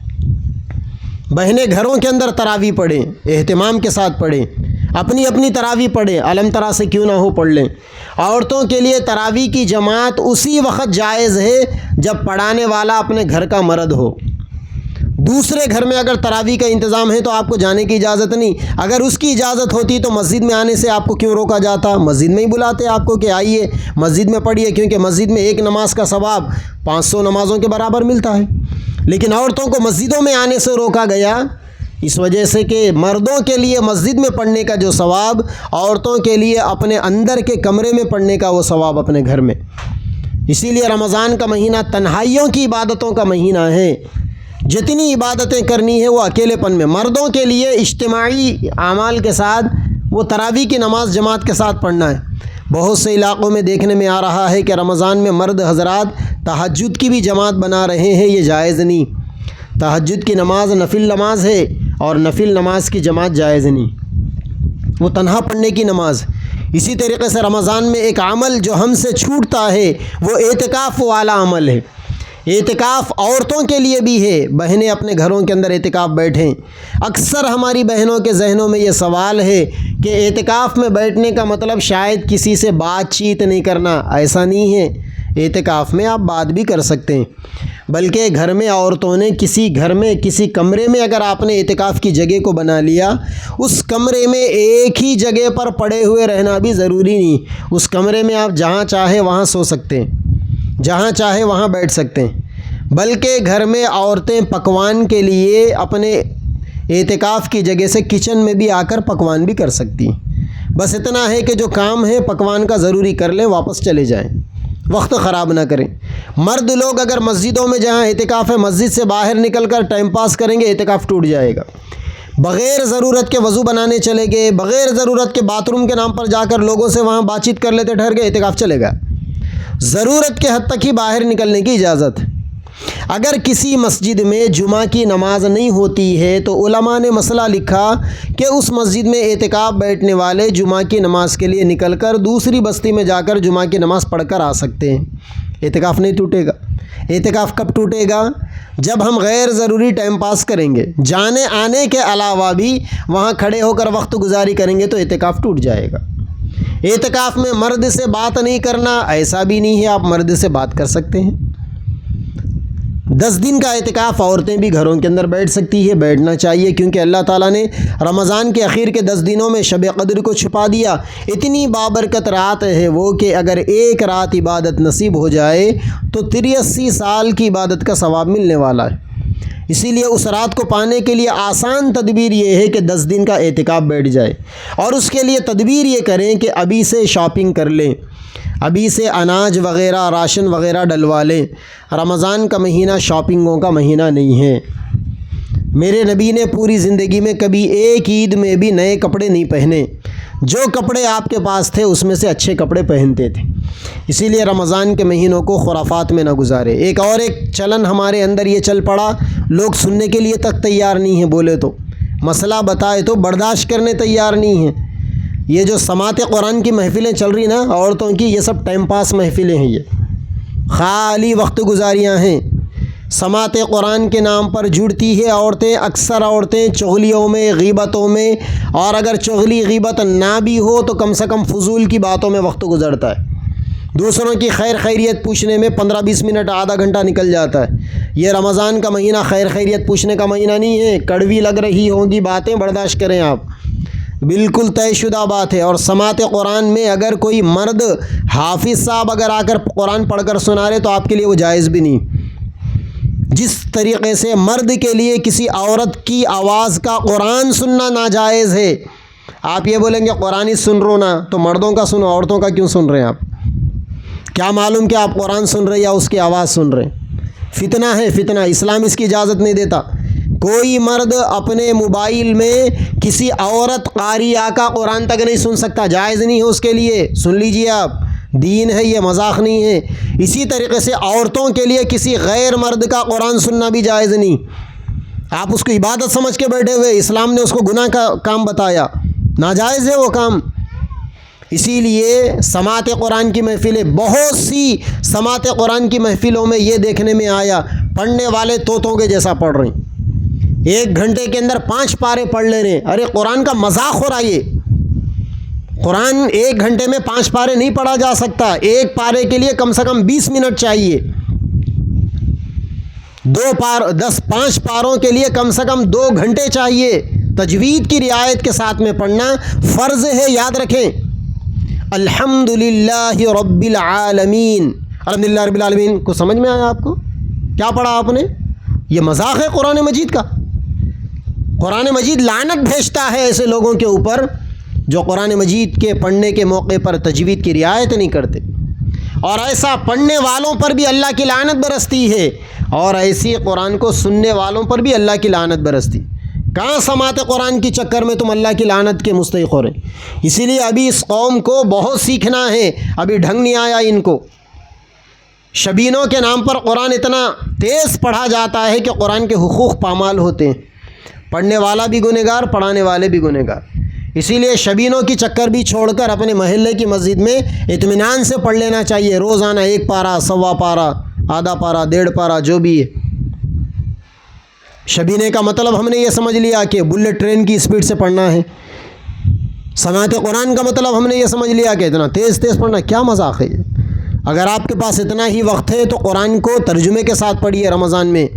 بہنیں گھروں کے اندر تراویح پڑھیں، اہتمام کے ساتھ پڑھیں، اپنی تراویح پڑھیں، علم ترا سے کیوں نہ ہو پڑھ لیں۔ عورتوں کے لیے تراویح کی جماعت اسی وقت جائز ہے جب پڑھانے والا اپنے گھر کا مرد ہو۔ دوسرے گھر میں اگر تراویح کا انتظام ہے تو آپ کو جانے کی اجازت نہیں۔ اگر اس کی اجازت ہوتی تو مسجد میں آنے سے آپ کو کیوں روکا جاتا؟ مسجد میں ہی بلاتے آپ کو کہ آئیے مسجد میں پڑھیے، کیونکہ مسجد میں 1 نماز کا ثواب 500 نمازوں کے برابر ملتا ہے۔ لیکن عورتوں کو مسجدوں میں آنے سے روکا گیا اس وجہ سے کہ مردوں کے لیے مسجد میں پڑھنے کا جو ثواب، عورتوں کے لیے اپنے اندر کے کمرے میں پڑھنے کا وہ ثواب اپنے گھر میں۔ اسی لیے رمضان کا مہینہ تنہائیوں کی عبادتوں کا مہینہ ہے۔ جتنی عبادتیں کرنی ہے وہ اکیلے پن میں، مردوں کے لیے اجتماعی اعمال کے ساتھ وہ تراویح کی نماز جماعت کے ساتھ پڑھنا ہے۔ بہت سے علاقوں میں دیکھنے میں آ رہا ہے کہ رمضان میں مرد حضرات تہجد کی بھی جماعت بنا رہے ہیں، یہ جائز نہیں۔ تہجد کی نماز نفل نماز ہے اور نفل نماز کی جماعت جائز نہیں، وہ تنہا پڑھنے کی نماز۔ اسی طریقے سے رمضان میں ایک عمل جو ہم سے چھوٹتا ہے وہ اعتکاف والا عمل ہے۔ اعتکاف عورتوں کے لیے بھی ہے، بہنیں اپنے گھروں کے اندر اعتکاف بیٹھیں۔ اکثر ہماری بہنوں کے ذہنوں میں یہ سوال ہے کہ اعتکاف میں بیٹھنے کا مطلب شاید کسی سے بات چیت نہیں کرنا۔ ایسا نہیں ہے، اعتکاف میں آپ بات بھی کر سکتے ہیں، بلکہ گھر میں عورتوں نے کسی کمرے میں اگر آپ نے اعتکاف کی جگہ کو بنا لیا، اس کمرے میں ایک ہی جگہ پر پڑے ہوئے رہنا بھی ضروری نہیں۔ اس کمرے میں آپ جہاں چاہے وہاں سو سکتے ہیں، جہاں چاہے وہاں بیٹھ سکتے ہیں، بلکہ گھر میں عورتیں پکوان کے لیے اپنے اعتکاف کی جگہ سے کچن میں بھی آ کر پکوان بھی کر سکتی ہیں۔ بس اتنا ہے کہ جو کام ہے پکوان کا ضروری کر لیں، واپس چلے جائیں، وقت خراب نہ کریں۔ مرد لوگ اگر مسجدوں میں جہاں اعتکاف ہے مسجد سے باہر نکل کر ٹائم پاس کریں گے، اعتکاف ٹوٹ جائے گا۔ بغیر ضرورت کے وضو بنانے چلے گئے، بغیر ضرورت کے باتھ روم کے نام پر جا کر لوگوں سے وہاں بات چیت کر لیتے ٹھہر گئے، اعتکاف چلے گا۔ ضرورت کے حد تک ہی باہر نکلنے کی اجازت۔ اگر کسی مسجد میں جمعہ کی نماز نہیں ہوتی ہے تو علماء نے مسئلہ لکھا کہ اس مسجد میں اعتکاف بیٹھنے والے جمعہ کی نماز کے لیے نکل کر دوسری بستی میں جا کر جمعہ کی نماز پڑھ کر آ سکتے ہیں، اعتکاف نہیں ٹوٹے گا۔ اعتکاف کب ٹوٹے گا؟ جب ہم غیر ضروری ٹائم پاس کریں گے، جانے آنے کے علاوہ بھی وہاں کھڑے ہو کر وقت گزاری کریں گے تو اعتکاف ٹوٹ جائے گا۔ اعتکاف میں مرد سے بات نہیں کرنا، ایسا بھی نہیں ہے، آپ مرد سے بات کر سکتے ہیں۔ 10 دن کا اعتکاف عورتیں بھی گھروں کے اندر بیٹھ سکتی ہے، بیٹھنا چاہیے، کیونکہ اللہ تعالیٰ نے رمضان کے اخیر کے 10 دنوں میں شب قدر کو چھپا دیا۔ اتنی بابرکت رات ہے وہ کہ اگر ایک رات عبادت نصیب ہو جائے تو 83 سال کی عبادت کا ثواب ملنے والا ہے۔ اسی لیے اس رات کو پانے کے لیے آسان تدبیر یہ ہے کہ 10 دن کا اعتکاف بیٹھ جائے، اور اس کے لیے تدبیر یہ کریں کہ ابھی سے شاپنگ کر لیں، ابھی سے اناج وغیرہ راشن وغیرہ ڈلوا لیں۔ رمضان کا مہینہ شاپنگوں کا مہینہ نہیں ہے۔ میرے نبی نے پوری زندگی میں کبھی ایک عید میں بھی نئے کپڑے نہیں پہنے، جو کپڑے آپ کے پاس تھے اس میں سے اچھے کپڑے پہنتے تھے۔ اسی لیے رمضان کے مہینوں کو خرافات میں نہ گزارے۔ ایک چلن ہمارے اندر یہ چل پڑا، لوگ سننے کے لیے تک تیار نہیں ہیں، بولے تو مسئلہ بتائے تو برداشت کرنے تیار نہیں ہیں۔ یہ جو سماعت قرآن کی محفلیں چل رہی نا عورتوں کی، یہ سب ٹائم پاس محفلیں ہیں، یہ خالی وقت گزاریاں ہیں۔ سماعت قرآن کے نام پر جڑتی ہے عورتیں، اکثر عورتیں چغلیوں میں، غیبتوں میں، اور اگر چغلی غیبت نہ بھی ہو تو کم سے کم فضول کی باتوں میں وقت گزرتا ہے۔ دوسروں کی خیر خیریت پوچھنے میں 15-20 منٹ آدھا گھنٹہ نکل جاتا ہے۔ یہ رمضان کا مہینہ خیر خیریت پوچھنے کا مہینہ نہیں ہے۔ کڑوی لگ رہی ہوں گی باتیں، برداشت کریں آپ، بالکل طے شدہ بات ہے۔ اور سماعت قرآن میں اگر کوئی مرد حافظ صاحب اگر آ کر قرآن پڑھ کر سنا رہے تو آپ کے لیے وہ جائز بھی نہیں۔ جس طریقے سے مرد کے لیے کسی عورت کی آواز کا قرآن سننا ناجائز ہے، آپ یہ بولیں گے قرآن ہی سن رہو نا تو مردوں کا سنو، عورتوں کا کیوں سن رہے ہیں آپ؟ کیا معلوم کہ آپ قرآن سن رہے یا اس کی آواز سن رہے ہیں؟ فتنہ ہے، فتنہ، اسلام اس کی اجازت نہیں دیتا۔ کوئی مرد اپنے موبائل میں کسی عورت قاریہ کا قرآن تک نہیں سن سکتا، جائز نہیں ہے اس کے لیے۔ سن لیجئے آپ، دین ہے یہ، مذاق نہیں ہے۔ اسی طریقے سے عورتوں کے لیے کسی غیر مرد کا قرآن سننا بھی جائز نہیں۔ آپ اس کو عبادت سمجھ کے بیٹھے ہوئے، اسلام نے اس کو گناہ کا کام بتایا، ناجائز ہے وہ کام۔ اسی لیے سماعت قرآن کی محفلیں، بہت سی سماعت قرآن کی محفلوں میں یہ دیکھنے میں آیا پڑھنے والے طوطوں کے جیسا پڑھ رہے ہیں، 1 گھنٹے کے اندر 5 پارے پڑھ لے رہے ہیں۔ ارے قرآن کا مذاق ہو رہا ہے یہ، قرآن 1 گھنٹے میں 5 پارے نہیں پڑھا جا سکتا، ایک پارے کے لیے کم سے کم 20 منٹ چاہیے، 5 پاروں کے لیے کم سے کم 2 گھنٹے چاہیے۔ تجوید کی رعایت کے ساتھ میں پڑھنا فرض ہے، یاد رکھیں۔ الحمدللہ رب العالمین، الحمدللہ رب العالمین کو سمجھ میں آیا آپ کو؟ کیا پڑھا آپ نے؟ یہ مذاق ہے قرآن مجید کا۔ قرآن مجید لعنت بھیجتا ہے ایسے لوگوں کے اوپر جو قرآن مجید کے پڑھنے کے موقع پر تجوید کی رعایت نہیں کرتے، اور ایسا پڑھنے والوں پر بھی اللہ کی لعنت برستی ہے، اور ایسی قرآن کو سننے والوں پر بھی اللہ کی لعنت برستی۔ کہاں سماعت قرآن کی چکر میں تم اللہ کی لعنت کے مستحق ہو رہے؟ اسی لیے ابھی اس قوم کو بہت سیکھنا ہے، ابھی ڈھنگ نہیں آیا ان کو۔ شبینوں کے نام پر قرآن اتنا تیز پڑھا جاتا ہے کہ قرآن کے حقوق پامال ہوتے ہیں، پڑھنے والا بھی گنہگار، پڑھانے والے بھی گنہگار۔ اسی لیے شبینوں کی چکر بھی چھوڑ کر اپنے محلے کی مسجد میں اطمینان سے پڑھ لینا چاہیے، روزانہ 1 پارہ، 1.25 پارہ آدھا پارا 1.5 پارا جو بھی ہے. شبینے کا مطلب ہم نے یہ سمجھ لیا کہ بلٹ ٹرین کی اسپیڈ سے پڑھنا ہے. سماعت قرآن کا مطلب ہم نے یہ سمجھ لیا کہ اتنا تیز تیز پڑھنا. کیا مذاق ہے یہ؟ اگر آپ کے پاس اتنا ہی وقت ہے تو قرآن کو ترجمے کے ساتھ پڑھیے، رمضان میں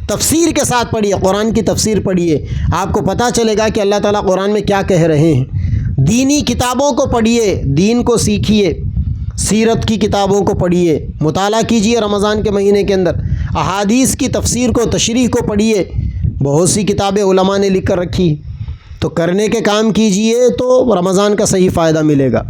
تفسیر کے ساتھ پڑھیے، قرآن کی تفسیر پڑھیے. آپ کو پتہ چلے گا کہ اللہ تعالیٰ قرآن میں کیا کہہ رہے ہیں. دینی کتابوں کو پڑھیے، دین کو سیکھیے، سیرت کی کتابوں کو پڑھیے، مطالعہ کیجیے رمضان کے مہینے کے اندر. احادیث کی تفسیر کو، تشریح کو پڑھیے. بہت سی کتابیں علماء نے لکھ کر رکھی، تو کرنے کے کام کیجیے تو رمضان کا صحیح فائدہ ملے گا.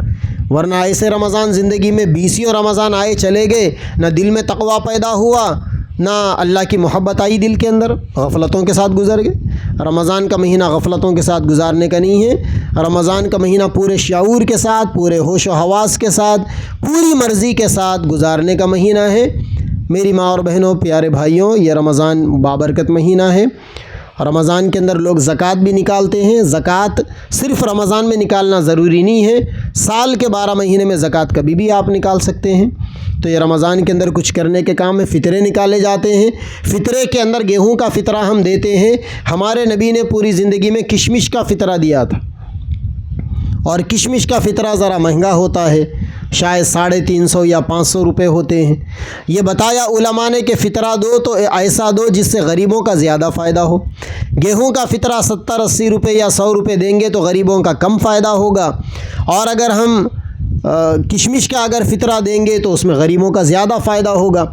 ورنہ ایسے رمضان زندگی میں 20 رمضان آئے چلے گئے، نہ دل میں تقویٰ پیدا ہوا، نہ اللہ کی محبت آئی دل کے اندر، غفلتوں کے ساتھ گزر گئے. رمضان کا مہینہ غفلتوں کے ساتھ گزارنے کا نہیں ہے. رمضان کا مہینہ پورے شعور کے ساتھ، پورے ہوش و حواس کے ساتھ، پوری مرضی کے ساتھ گزارنے کا مہینہ ہے. میری ماں اور بہنوں، پیارے بھائیوں، یہ رمضان بابرکت مہینہ ہے. رمضان کے اندر لوگ زکوٰۃ بھی نکالتے ہیں. زکوٰۃ صرف رمضان میں نکالنا ضروری نہیں ہے، سال کے 12 مہینے میں زکوٰۃ کبھی بھی آپ نکال سکتے ہیں. تو یہ رمضان کے اندر کچھ کرنے کے کام میں فطرے نکالے جاتے ہیں. فطرے کے اندر گیہوں کا فطرہ ہم دیتے ہیں. ہمارے نبی نے پوری زندگی میں کشمش کا فطرہ دیا تھا، اور کشمش کا فطرہ ذرا مہنگا ہوتا ہے، شاید 350 یا 500 روپے ہوتے ہیں. یہ بتایا علماء نے کہ فطرہ دو تو ایسا دو جس سے غریبوں کا زیادہ فائدہ ہو. گیہوں کا فطرہ 70-80 روپے یا 100 روپے دیں گے تو غریبوں کا کم فائدہ ہوگا، اور اگر ہم کشمش کا اگر فطرہ دیں گے تو اس میں غریبوں کا زیادہ فائدہ ہوگا.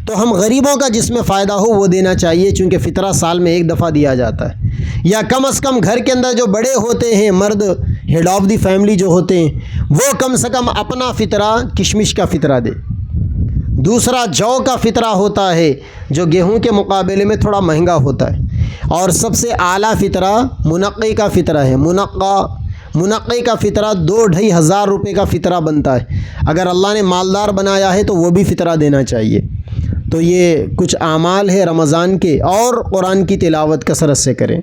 تو ہم غریبوں کا جس میں فائدہ ہو وہ دینا چاہیے، چونکہ فطرہ سال میں 1 دفعہ دیا جاتا ہے. یا کم از کم گھر کے اندر جو بڑے ہوتے ہیں، مرد، ہیڈ آف دی فیملی جو ہوتے ہیں، وہ کم سے کم اپنا فطرہ کشمش کا فطرہ دے. دوسرا جو کا فطرہ ہوتا ہے جو گیہوں کے مقابلے میں تھوڑا مہنگا ہوتا ہے. اور سب سے اعلیٰ فطرہ منقی کا فطرہ ہے. منقی کا فطرہ 2-2.5 ہزار روپے کا فطرہ بنتا ہے. اگر اللہ نے مالدار بنایا ہے تو وہ بھی فطرہ دینا چاہیے. تو یہ کچھ اعمال ہے رمضان کے، اور قرآن کی تلاوت کثرت سے کریں.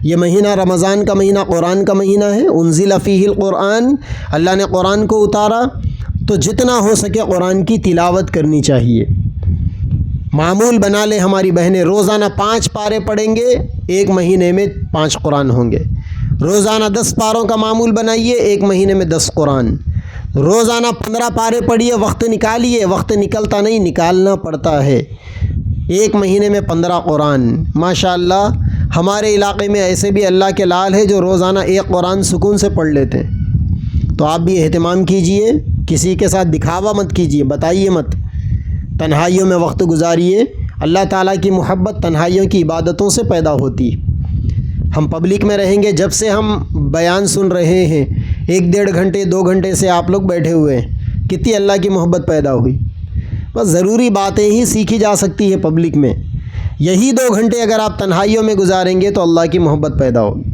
یہ مہینہ رمضان کا مہینہ قرآن کا مہینہ ہے. انزل فیہ القرآن، اللہ نے قرآن کو اتارا، تو جتنا ہو سکے قرآن کی تلاوت کرنی چاہیے. معمول بنا لیں ہماری بہنیں، روزانہ 5 پارے پڑھیں گے، 1 مہینے میں 5 قرآن ہوں گے. روزانہ 10 پاروں کا معمول بنائیے، 1 مہینے میں 10 قرآن. روزانہ 15 پارے پڑھیے، وقت نکالیے. وقت نکلتا نہیں، نکالنا پڑتا ہے. 1 مہینے میں 15 قرآن. ماشاءاللہ ہمارے علاقے میں ایسے بھی اللہ کے لال ہے جو روزانہ 1 قرآن سکون سے پڑھ لیتے ہیں. تو آپ بھی اہتمام کیجئے، کسی کے ساتھ دکھاوا مت کیجئے، بتائیے مت. تنہائیوں میں وقت گزاریے. اللہ تعالیٰ کی محبت تنہائیوں کی عبادتوں سے پیدا ہوتی ہے. ہم پبلک میں رہیں گے، جب سے ہم بیان سن رہے ہیں 1-1.5 گھنٹے 2 گھنٹے سے آپ لوگ بیٹھے ہوئے ہیں، کتنی اللہ کی محبت پیدا ہوئی. بس ضروری باتیں ہی سیکھی جا سکتی ہے پبلک میں. یہی 2 گھنٹے اگر آپ تنہائیوں میں گزاریں گے تو اللہ کی محبت پیدا ہوگی.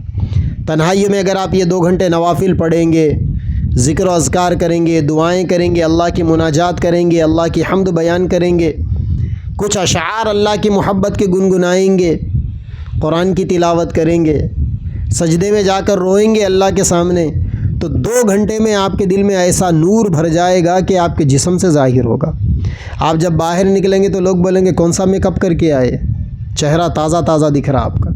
تنہائیوں میں اگر آپ یہ 2 گھنٹے نوافل پڑھیں گے، ذکر و اذکار کریں گے، دعائیں کریں گے، اللہ کی مناجات کریں گے، اللہ کی حمد بیان کریں گے، کچھ اشعار اللہ کی محبت کے گنگنائیں گے، قرآن کی تلاوت کریں گے، سجدے میں جا کر روئیں گے اللہ کے سامنے، تو 2 گھنٹے میں آپ کے دل میں ایسا نور بھر جائے گا کہ آپ کے جسم سے ظاہر ہوگا. آپ جب باہر نکلیں گے تو لوگ بولیں گے کون سا میک اپ کر کے آئے، چہرہ تازہ تازہ دکھ رہا آپ کا.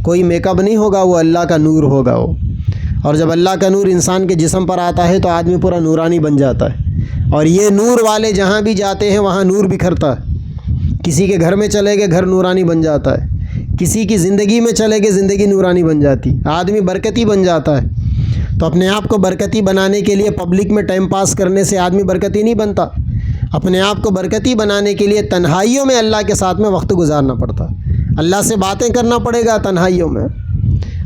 کوئی میک اپ نہیں ہوگا، وہ اللہ کا نور ہوگا وہ. اور جب اللہ کا نور انسان کے جسم پر آتا ہے تو آدمی پورا نورانی بن جاتا ہے. اور یہ نور والے جہاں بھی جاتے ہیں وہاں نور بکھرتا ہے. کسی کے گھر میں چلے گئے گھر نورانی بن جاتا ہے، کسی کی زندگی میں چلے گئے زندگی نورانی بن جاتی، آدمی برکتی بن جاتا ہے. تو اپنے آپ کو برکتی بنانے کے لیے پبلک میں ٹائم پاس کرنے سے آدمی برکتی نہیں بنتا. اپنے آپ کو برکتی بنانے کے لیے تنہائیوں میں اللہ کے ساتھ میں وقت گزارنا پڑتا. اللہ سے باتیں کرنا پڑے گا تنہائیوں میں.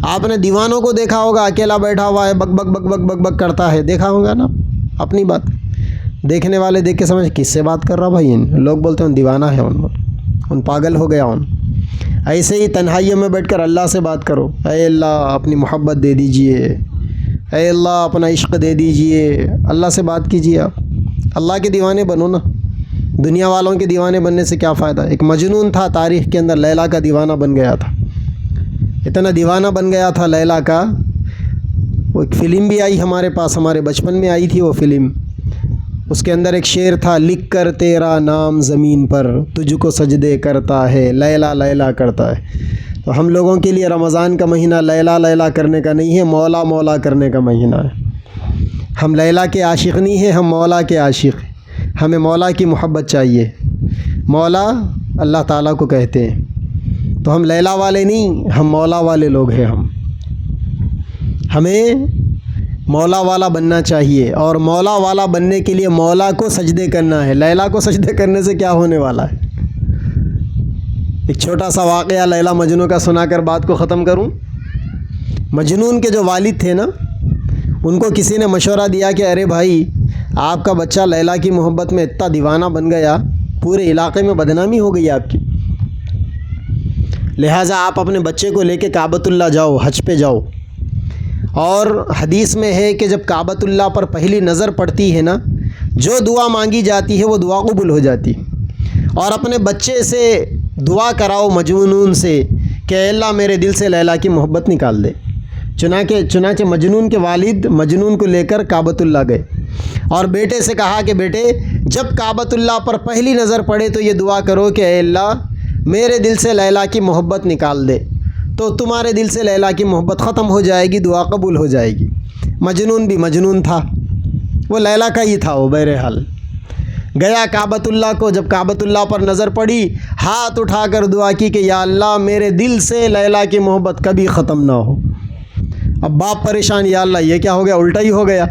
آپ نے دیوانوں کو دیکھا ہوگا، اکیلا بیٹھا ہوا ہے، بک بک بک بک بک بک کرتا ہے، دیکھا ہوگا نا. اپنی بات دیکھنے والے دیکھ کے سمجھ کس سے بات کر رہا بھائی. لوگ بولتے ہیں دیوانہ ہے، ان پاگل ہو گیا. ایسے ہی تنہائیوں میں بیٹھ کر اللہ سے بات کرو. اے اللہ اپنی محبت دے دیجئے، اے اللہ اپنا عشق دے دیجئے. اللہ سے بات کیجئے. آپ اللہ کے دیوانے بنو نا. دنیا والوں کے دیوانے بننے سے کیا فائدہ. ایک مجنون تھا تاریخ کے اندر، لیلا کا دیوانہ بن گیا تھا. اتنا دیوانہ بن گیا تھا لیلا کا، وہ ایک فلم بھی آئی ہمارے پاس، ہمارے بچپن میں آئی تھی وہ فلم. اس کے اندر ایک شعر تھا، لکھ کر تیرا نام زمین پر تجھ کو سجدے کرتا ہے، لیلا لیلا کرتا ہے۔ تو ہم لوگوں کے لیے رمضان کا مہینہ لیلا لیلا کرنے کا نہیں ہے، مولا مولا کرنے کا مہینہ ہے۔ ہم لیلا کے عاشق نہیں ہیں، ہم مولا کے عاشق ہیں۔ ہمیں مولا کی محبت چاہیے۔ مولا اللہ تعالیٰ کو کہتے ہیں، تو ہم لیلا والے نہیں، ہم مولا والے لوگ ہیں۔ ہمیں مولا والا بننا چاہیے، اور مولا والا بننے کے لیے مولا کو سجدے کرنا ہے۔ لیلا کو سجدے کرنے سے کیا ہونے والا ہے؟ ایک چھوٹا سا واقعہ لیلا مجنون کا سنا کر بات کو ختم کروں۔ مجنون کے جو والد تھے نا، ان کو کسی نے مشورہ دیا کہ ارے بھائی، آپ کا بچہ لیلا کی محبت میں اتنا دیوانہ بن گیا، پورے علاقے میں بدنامی ہو گئی آپ کی، لہٰذا آپ اپنے بچے کو لے کے کعبۃ اللہ جاؤ، حج پہ جاؤ۔ اور حدیث میں ہے کہ جب کعبۃ اللہ پر پہلی نظر پڑتی ہے نا، جو دعا مانگی جاتی ہے وہ دعا قبول ہو جاتی۔ اور اپنے بچے سے دعا کراؤ مجنون سے کہ اے اللہ میرے دل سے لیلا کی محبت نکال دے۔ چنانچہ مجنون کے والد مجنون کو لے کر کعبۃ اللہ گئے، اور بیٹے سے کہا کہ بیٹے، جب کعبۃ اللہ پر پہلی نظر پڑے تو یہ دعا کرو کہ اے اللہ میرے دل سے لیلا کی محبت نکال دے، تو تمہارے دل سے لیلا کی محبت ختم ہو جائے گی، دعا قبول ہو جائے گی۔ مجنون بھی مجنون تھا، وہ لیلا کا ہی تھا، وہ بہرحال گیا کعبۃ اللہ کو۔ جب کعبۃ اللہ پر نظر پڑی، ہاتھ اٹھا کر دعا کی کہ یا اللہ میرے دل سے لیلا کی محبت کبھی ختم نہ ہو۔ اب باپ پریشان، یا اللہ یہ کیا ہو گیا، الٹا ہی ہو گیا۔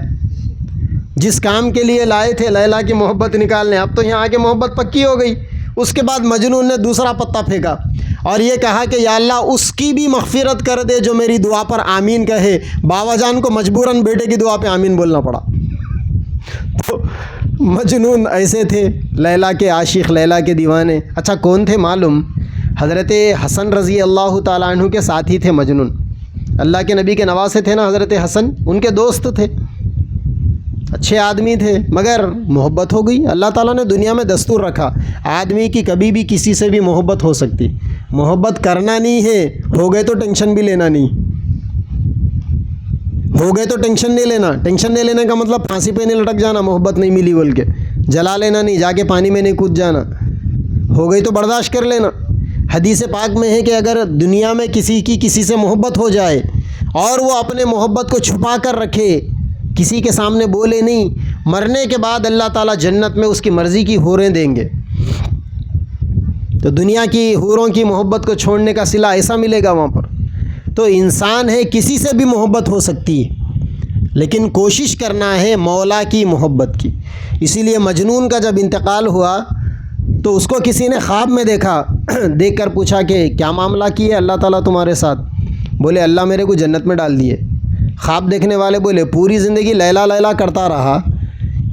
جس کام کے لیے لائے تھے لیلا کی محبت نکالنے، اب تو یہاں آ کے محبت پکی ہو گئی۔ اس کے بعد مجنون نے دوسرا پتا پھینکا اور یہ کہا کہ یا اللہ اس کی بھی مغفرت کر دے جو میری دعا پر آمین کہے۔ بابا جان کو مجبوراً بیٹے کی دعا پہ آمین بولنا پڑا۔ تو مجنون ایسے تھے، لیلا کے عاشق، لیلا کے دیوانے۔ اچھا کون تھے معلوم؟ حضرت حسن رضی اللہ تعالیٰ عنہ کے ساتھی تھے مجنون۔ اللہ کے نبی کے نواسے تھے نا حضرت حسن، ان کے دوست تھے، اچھے آدمی تھے، مگر محبت ہو گئی۔ اللہ تعالیٰ نے دنیا میں دستور رکھا، آدمی کی کبھی بھی کسی سے بھی محبت ہو سکتی، محبت کرنا نہیں ہے، ہو گئے تو ٹینشن بھی لینا نہیں، ہو گئے تو ٹینشن نہیں لینا۔ ٹینشن نہیں لینے کا مطلب پھانسی پہ نہیں لٹک جانا، محبت نہیں ملی بول کے جلا لینا نہیں، جا کے پانی میں نہیں کود جانا، ہو گئی تو برداشت کر لینا۔ حدیث پاک میں ہے کہ اگر دنیا میں کسی سے محبت ہو جائے اور وہ اپنے محبت کو چھپا کر رکھے، کسی کے سامنے بولے نہیں، مرنے کے بعد اللہ تعالیٰ جنت میں اس کی مرضی کی حوریں دیں گے۔ تو دنیا کی حوروں کی محبت کو چھوڑنے کا صلہ ایسا ملے گا وہاں پر۔ تو انسان ہے، کسی سے بھی محبت ہو سکتی ہے، لیکن کوشش کرنا ہے مولا کی محبت کی۔ اسی لیے مجنون کا جب انتقال ہوا تو اس کو کسی نے خواب میں دیکھا، دیکھ کر پوچھا کہ کیا معاملہ کیا اللہ تعالیٰ تمہارے ساتھ؟ بولے اللہ میرے کو جنت میں ڈال دیے۔ خواب دیکھنے والے بولے پوری زندگی لیلا لیلا کرتا رہا،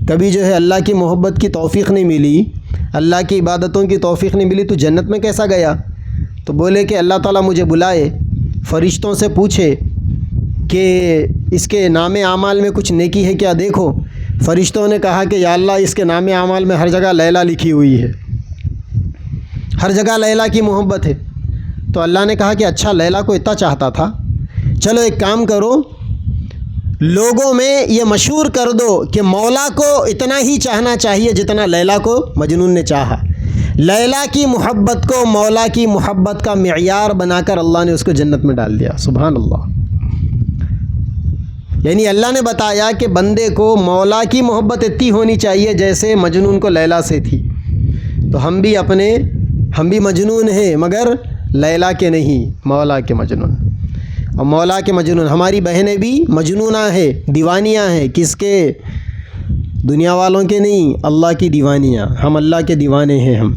کبھی جو ہے اللہ کی محبت کی توفیق نہیں ملی، اللہ کی عبادتوں کی توفیق نہیں ملی، تو جنت میں کیسا گیا؟ تو بولے کہ اللہ تعالیٰ مجھے بلائے، فرشتوں سے پوچھے کہ اس کے نام اعمال میں کچھ نیکی ہے کیا دیکھو۔ فرشتوں نے کہا کہ یا اللہ اس کے نام اعمال میں ہر جگہ لیلا لکھی ہوئی ہے، ہر جگہ لیلا کی محبت ہے۔ تو اللہ نے کہا کہ اچھا لیلا کو اتنا چاہتا تھا، چلو ایک کام کرو، لوگوں میں یہ مشہور کر دو کہ مولا کو اتنا ہی چاہنا چاہیے جتنا لیلا کو مجنون نے چاہا۔ لیلا کی محبت کو مولا کی محبت کا معیار بنا کر اللہ نے اس کو جنت میں ڈال دیا۔ سبحان اللہ۔ یعنی اللہ نے بتایا کہ بندے کو مولا کی محبت اتنی ہونی چاہیے جیسے مجنون کو لیلا سے تھی۔ تو ہم بھی مجنون ہیں، مگر لیلا کے نہیں، مولا کے مجنون۔ اور مولا کے مجنون ہماری بہنیں بھی مجنونہ ہیں، دیوانیاں ہیں۔ کس کے؟ دنیا والوں کے نہیں، اللہ کی دیوانیاں۔ ہم اللہ کے دیوانے ہیں ہم۔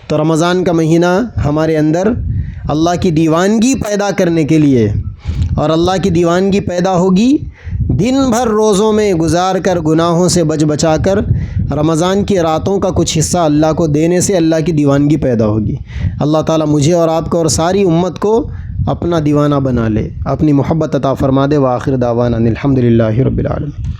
تو رمضان کا مہینہ ہمارے اندر اللہ کی دیوانگی پیدا کرنے کے لیے، اور اللہ کی دیوانگی پیدا ہوگی دن بھر روزوں میں گزار کر، گناہوں سے بچا کر، رمضان کی راتوں کا کچھ حصہ اللہ کو دینے سے اللہ کی دیوانگی پیدا ہوگی۔ اللہ تعالیٰ مجھے اور آپ کو اور ساری امت کو اپنا دیوانہ بنا لے، اپنی محبت عطا فرما دے۔ وآخر دعوانا الحمدللہ رب العالمین۔